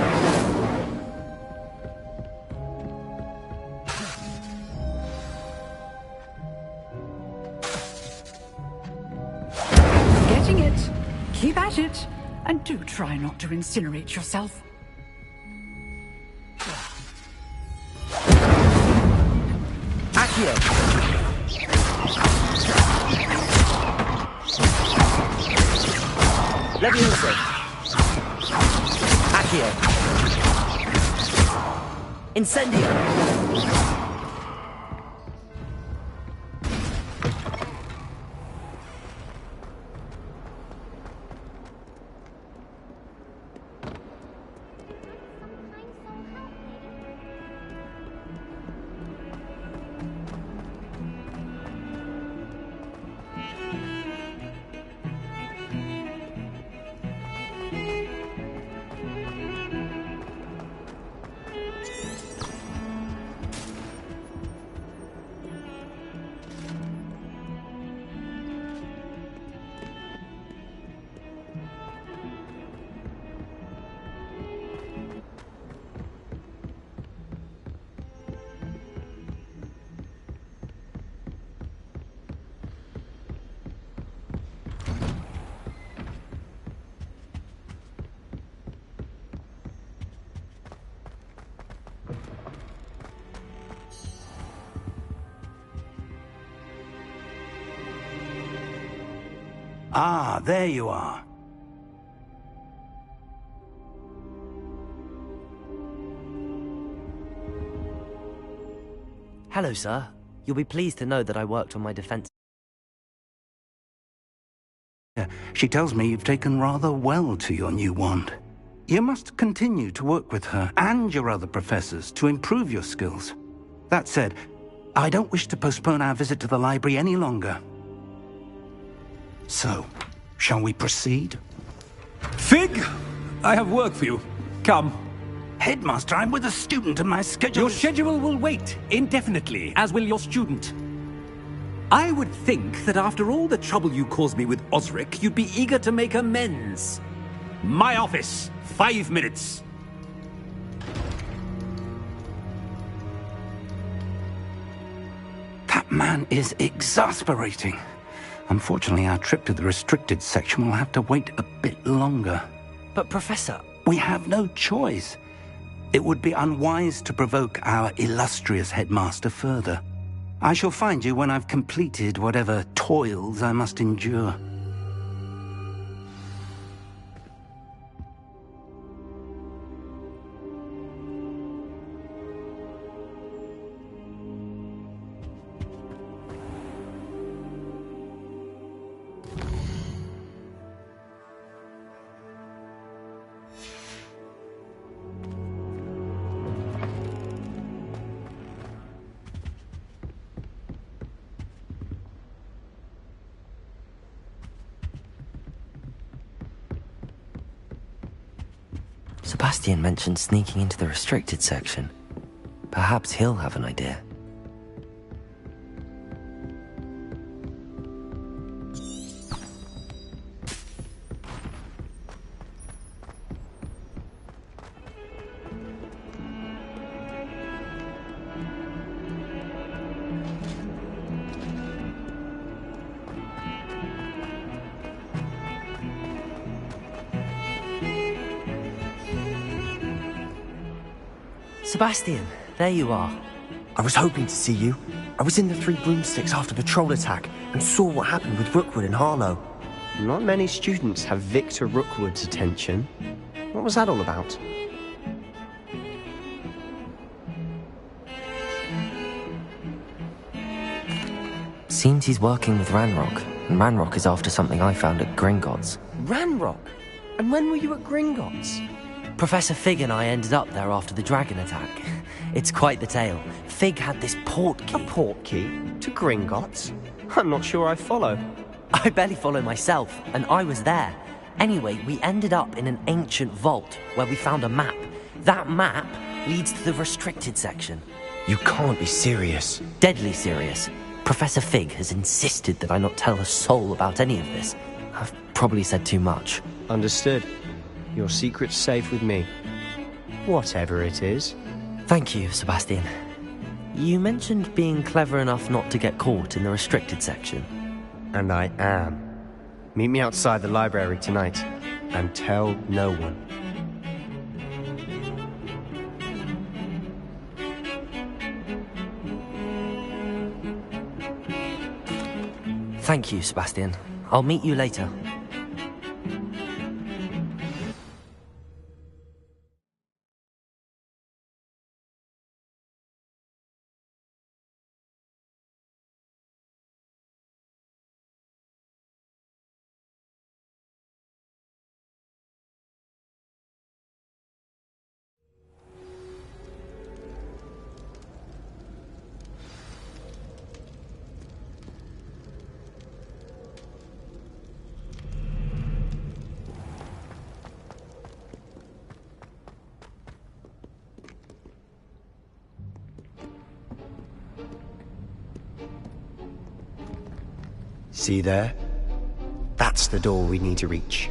Getting it. Keep at it. And do try not to incinerate yourself. Accio! Levioso! Accio! Incendio! Ah, there you are. Hello, sir. You'll be pleased to know that I worked on my defense. She tells me you've taken rather well to your new wand. You must continue to work with her and your other professors to improve your skills. That said, I don't wish to postpone our visit to the library any longer. So, shall we proceed? Fig, I have work for you. Come. Headmaster, I'm with a student and my schedule Your schedule will wait indefinitely, as will your student. I would think that after all the trouble you caused me with Osric, you'd be eager to make amends. My office, 5 minutes. That man is exasperating. Unfortunately, our trip to the restricted section will have to wait a bit longer. But, Professor... We have no choice. It would be unwise to provoke our illustrious headmaster further. I shall find you when I've completed whatever toils I must endure. Sebastian mentioned sneaking into the restricted section. Perhaps he'll have an idea. Sebastian, there you are. I was hoping to see you. I was in the Three Broomsticks after the troll attack and saw what happened with Rookwood and Harlow. Not many students have Victor Rookwood's attention. What was that all about? Seems he's working with Ranrock, and Ranrock is after something I found at Gringotts. Ranrock? And when were you at Gringotts? Professor Fig and I ended up there after the dragon attack. It's quite the tale. Fig had this port key. A port key? To Gringotts? I'm not sure I follow. I barely follow myself, and I was there. Anyway, we ended up in an ancient vault where we found a map. That map leads to the restricted section. You can't be serious. Deadly serious. Professor Fig has insisted that I not tell a soul about any of this. I've probably said too much. Understood. Your secret's safe with me. Whatever it is. Thank you, Sebastian. You mentioned being clever enough not to get caught in the restricted section. And I am. Meet me outside the library tonight, and tell no one. Thank you, Sebastian. I'll meet you later. See there? That's the door we need to reach.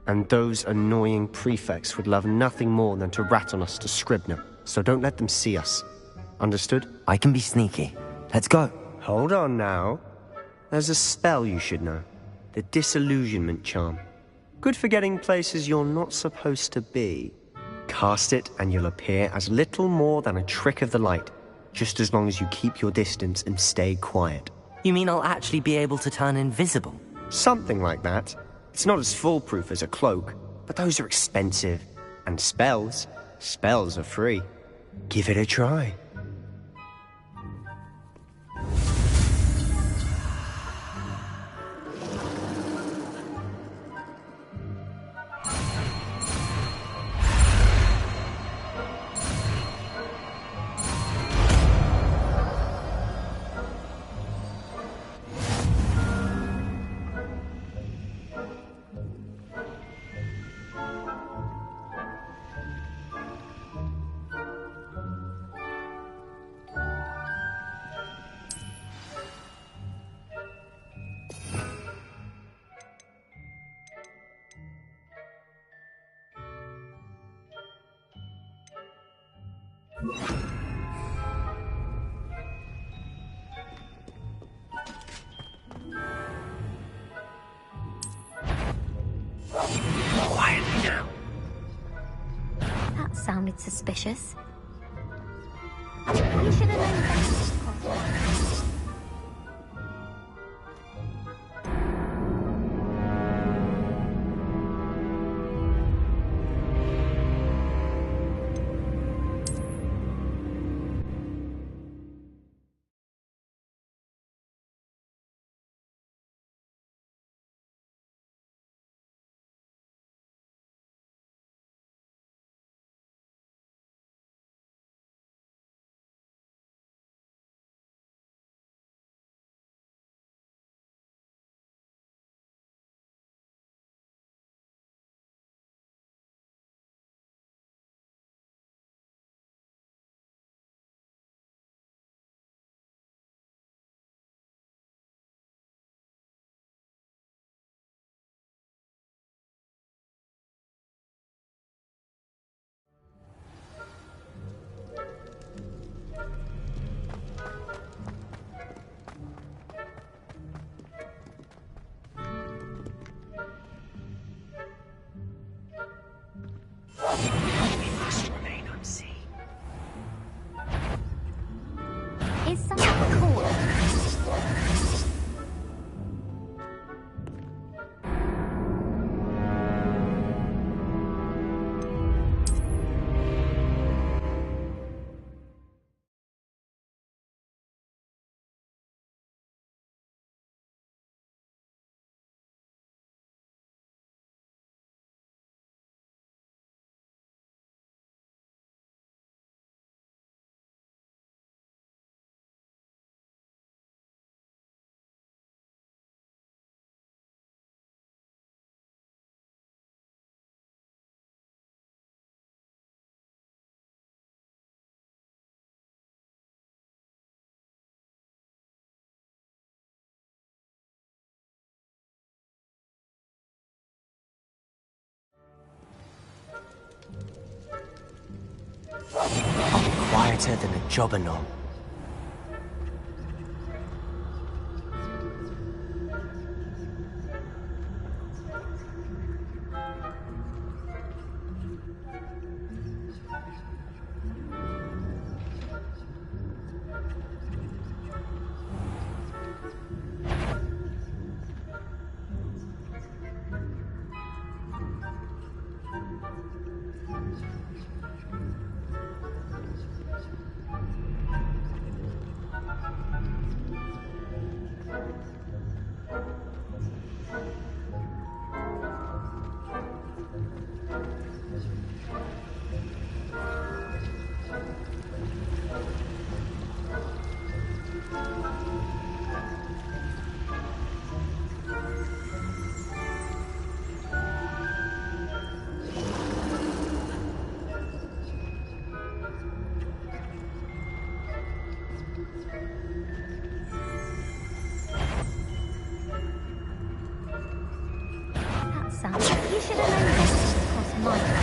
And those annoying prefects would love nothing more than to rat on us to Scribner, so don't let them see us. Understood? I can be sneaky. Let's go. Hold on now. There's a spell you should know. The Disillusionment Charm. Good for getting places you're not supposed to be. Cast it and you'll appear as little more than a trick of the light, just as long as you keep your distance and stay quiet. You mean I'll actually be able to turn invisible? Something like that. It's not as foolproof as a cloak, but those are expensive. And spells are free. Give it a try. Quietly now. That sounded suspicious. You should have known better. is something cool. I'll be quieter than a jobberknoll. You should have known this across my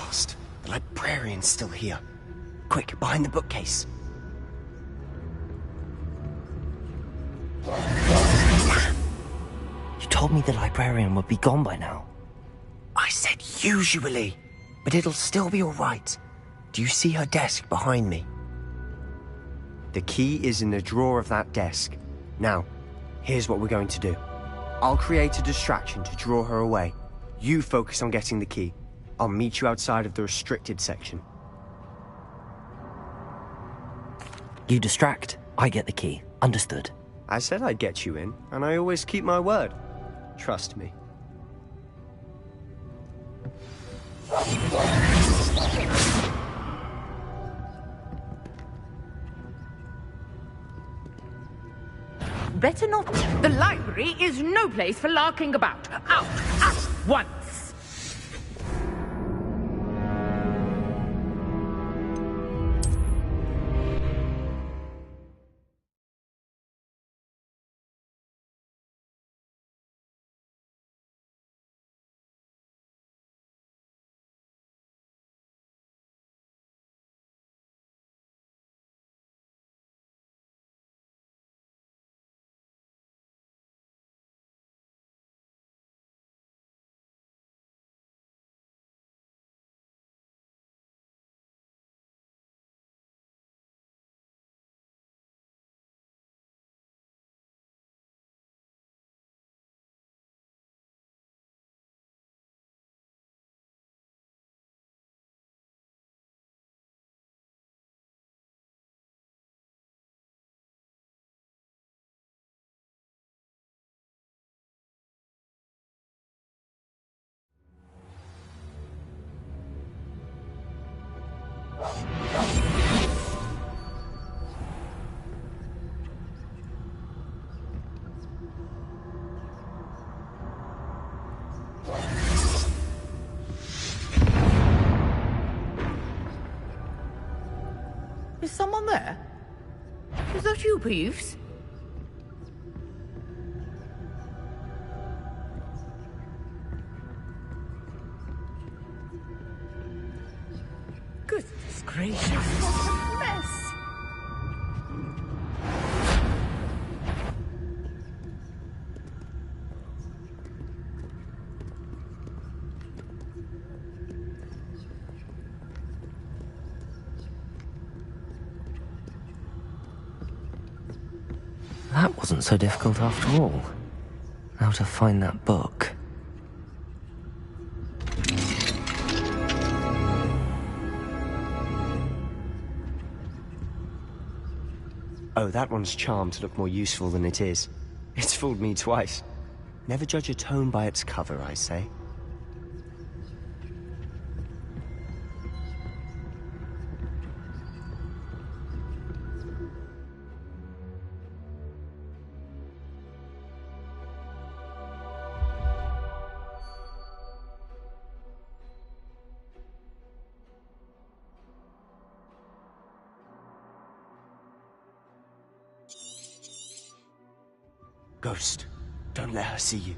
last. The librarian's still here. Quick, behind the bookcase. You told me the librarian would be gone by now. I said usually, but it'll still be all right. Do you see her desk behind me? The key is in the drawer of that desk. Now, here's what we're going to do. I'll create a distraction to draw her away. You focus on getting the key. I'll meet you outside of the restricted section. You distract, I get the key. Understood? I said I'd get you in, and I always keep my word. Trust me. Better not. The library is no place for larking about. Out at once. Is someone there? Is that you, Peeves? Goodness gracious, what a mess! That wasn't so difficult after all. Now to find that book. Oh, that one's charmed to look more useful than it is. It's fooled me twice. Never judge a tome by its cover, I say. Ghost, don't let her see you.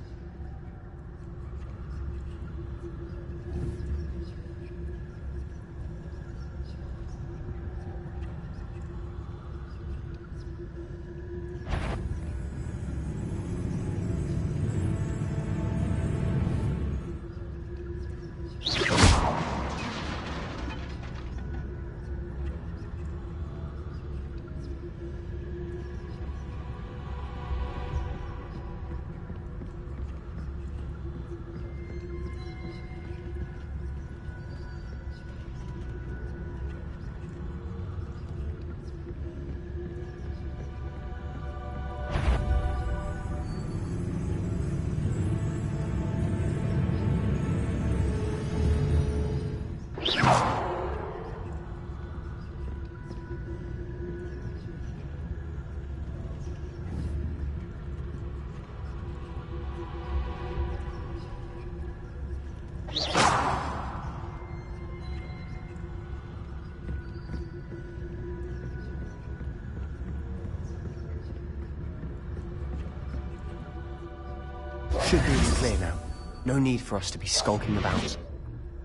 Should be in the clear now. No need for us to be skulking about.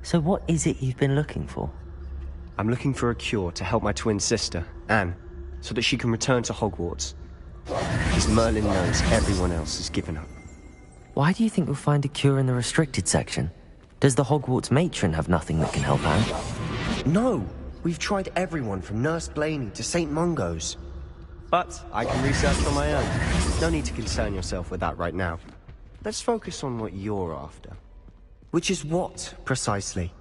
So what is it you've been looking for? I'm looking for a cure to help my twin sister, Anne, so that she can return to Hogwarts. Because Merlin knows everyone else has given up. Why do you think we'll find a cure in the restricted section? Does the Hogwarts matron have nothing that can help Anne? No! We've tried everyone from Nurse Blaney to St. Mungo's. But I can research on my own. No need to concern yourself with that right now. Let's focus on what you're after. Which is what, precisely?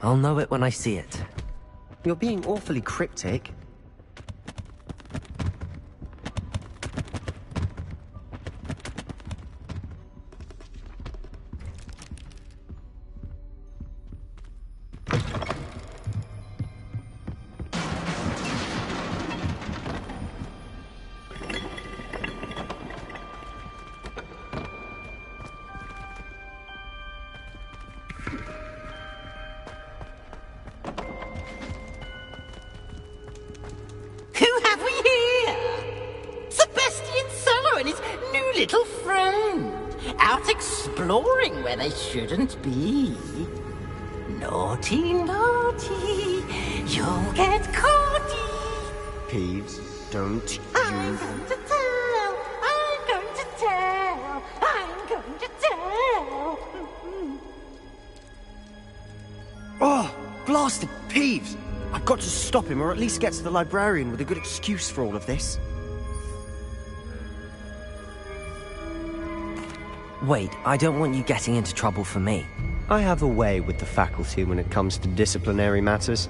I'll know it when I see it. You're being awfully cryptic. Little friend, out exploring where they shouldn't be. Naughty, naughty, you'll get caughty. Peeves, don't I'm going to tell, I'm going to tell, I'm going to tell. Oh, blasted Peeves! I've got to stop him, or at least get to the librarian with a good excuse for all of this. Wait, I don't want you getting into trouble for me. I have a way with the faculty when it comes to disciplinary matters.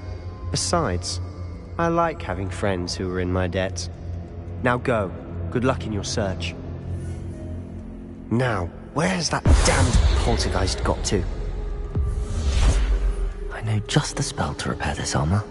Besides, I like having friends who are in my debt. Now go. Good luck in your search. Now, where's that damned poltergeist got to? I know just the spell to repair this armor.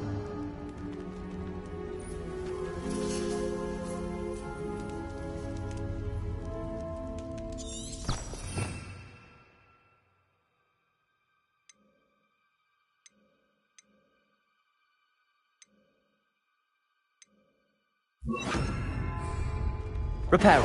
Reparo.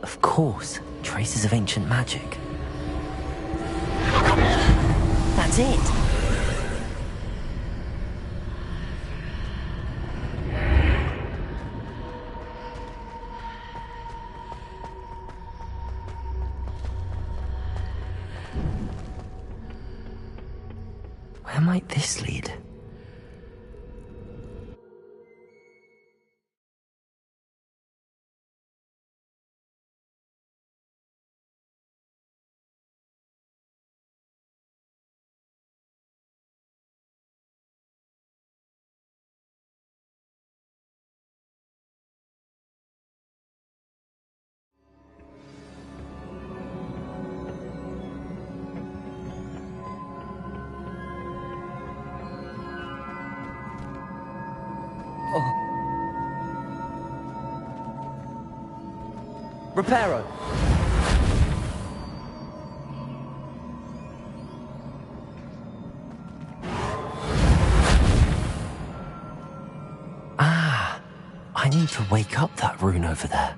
Of course, traces of ancient magic. That's it. Where might this lead? Reparo. Ah, I need to wake up that rune over there.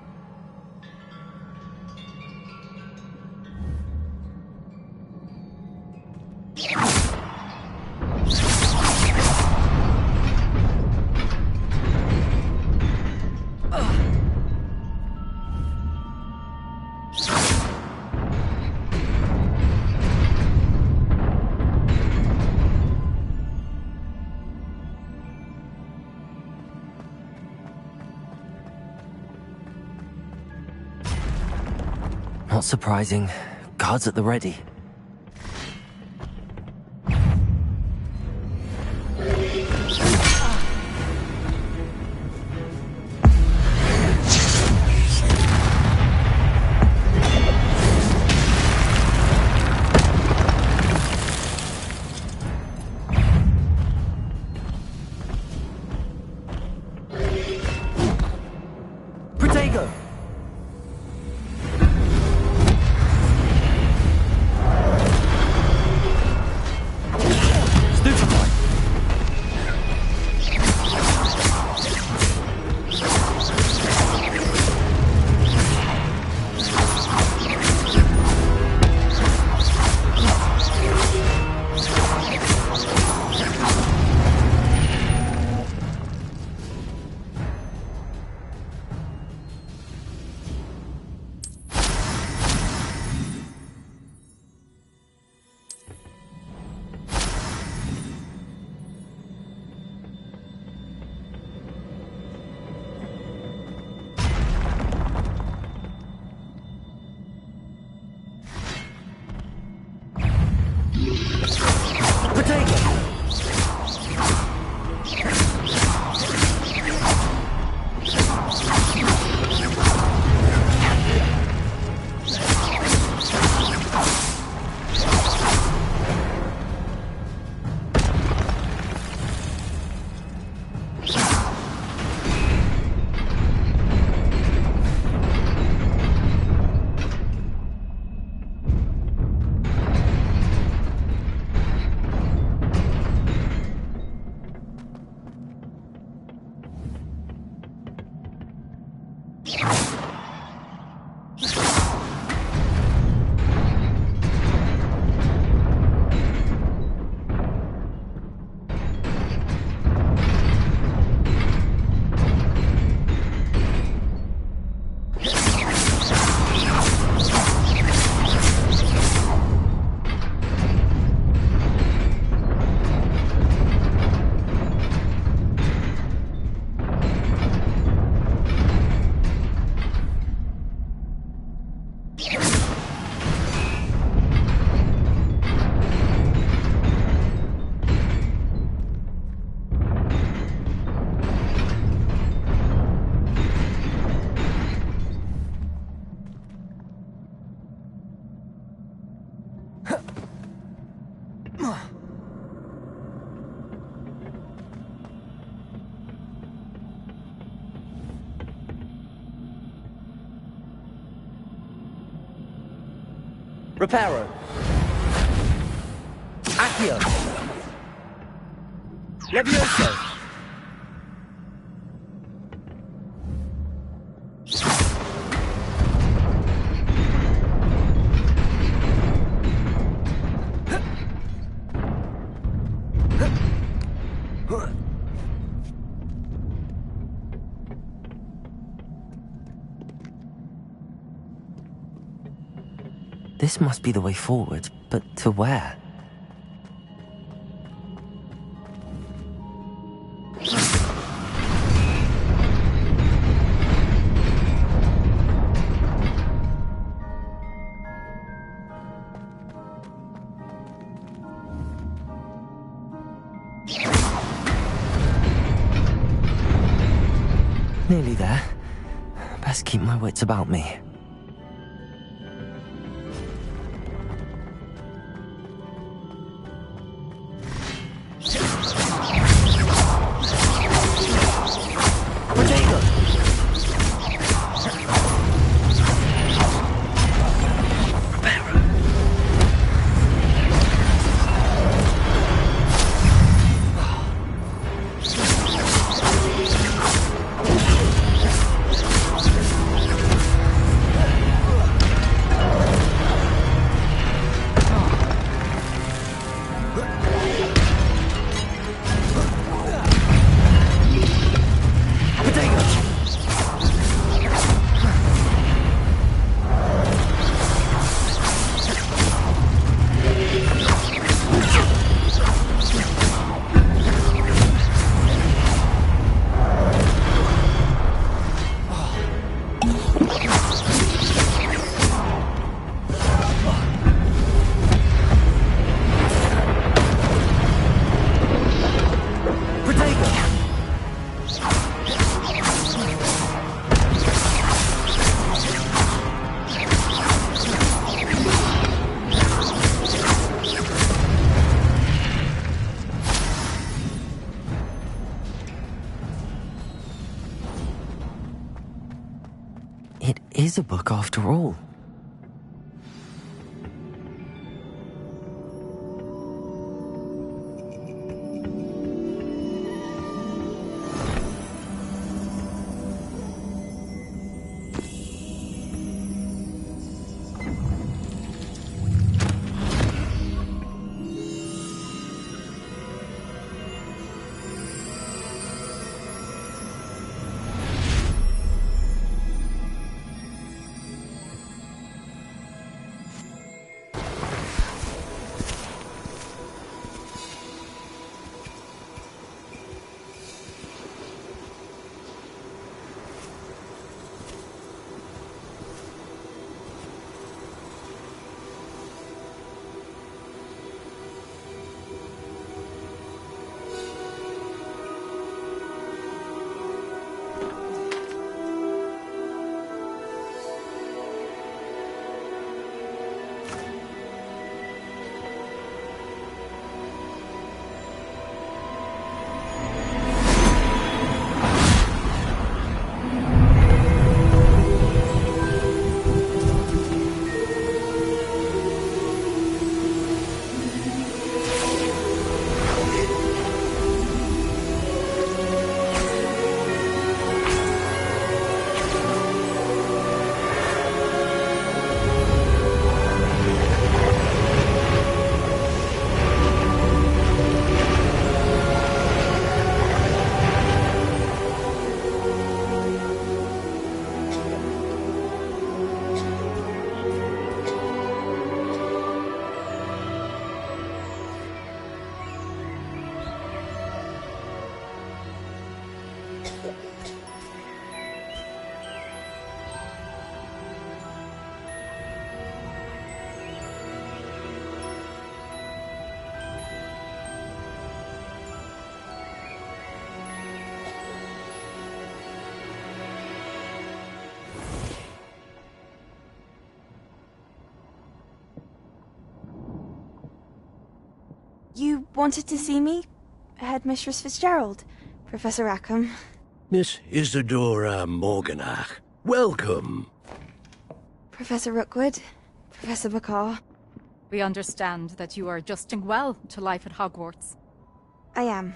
Not surprising. Guards at the ready. Reparo. Accio. Levioso. This must be the way forward, but to where? Nearly there. Best keep my wits about me. It is a book after all. You wanted to see me? Headmistress Fitzgerald, Professor Rackham. Miss Isadora Morganach, welcome. Professor Rookwood, Professor Bakar. We understand that you are adjusting well to life at Hogwarts. I am.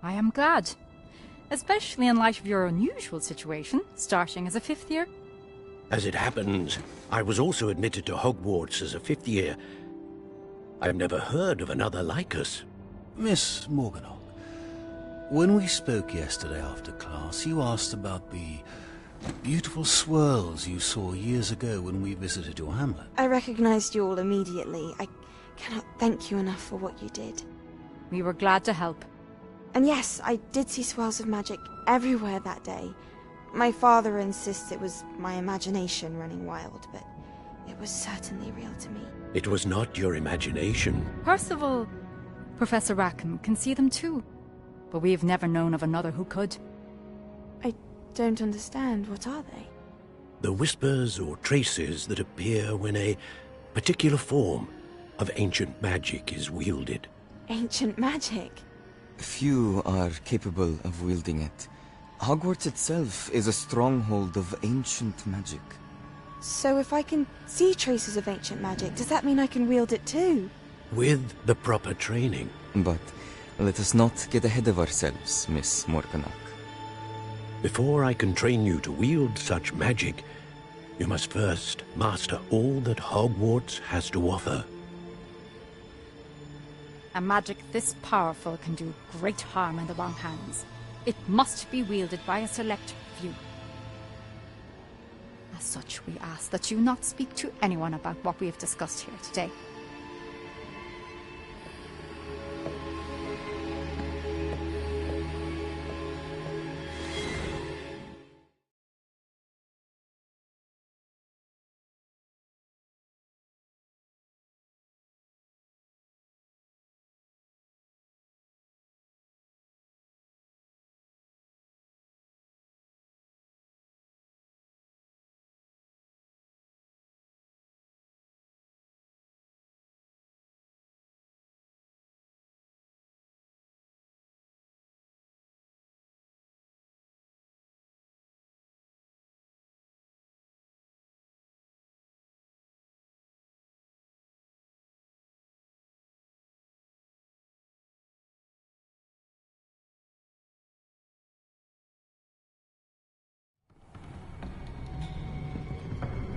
I am glad. Especially in light of your unusual situation, starting as a 5th year. As it happens, I was also admitted to Hogwarts as a 5th year. I've never heard of another like us. Miss Morganach, when we spoke yesterday after class, you asked about the beautiful swirls you saw years ago when we visited your hamlet. I recognized you all immediately. I cannot thank you enough for what you did. We were glad to help. And yes, I did see swirls of magic everywhere that day. My father insists it was my imagination running wild, but it was certainly real to me. It was not your imagination. Percival, Professor Rackham can see them too. But we've never known of another who could. I don't understand. What are they? The whispers or traces that appear when a particular form of ancient magic is wielded. Ancient magic? Few are capable of wielding it. Hogwarts itself is a stronghold of ancient magic. So if I can see traces of ancient magic, does that mean I can wield it too? With the proper training. But let us not get ahead of ourselves, Miss Morganach. Before I can train you to wield such magic, you must first master all that Hogwarts has to offer. A magic this powerful can do great harm in the wrong hands. It must be wielded by a select few. As such, we ask that you not speak to anyone about what we have discussed here today.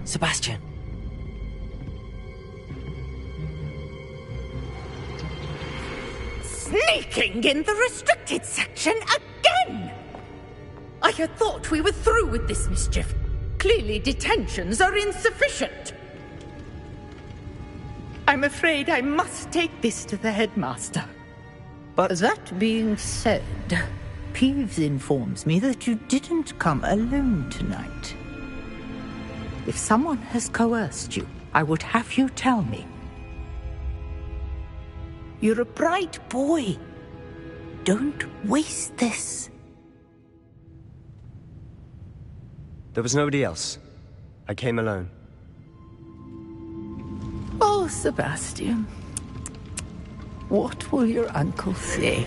Sebastian. Sneaking in the restricted section again! I had thought we were through with this mischief. Clearly detentions are insufficient. I'm afraid I must take this to the headmaster. But that being said, Peeves informs me that you didn't come alone tonight. If someone has coerced you, I would have you tell me. You're a bright boy. Don't waste this. There was nobody else. I came alone. Oh, Sebastian. What will your uncle say?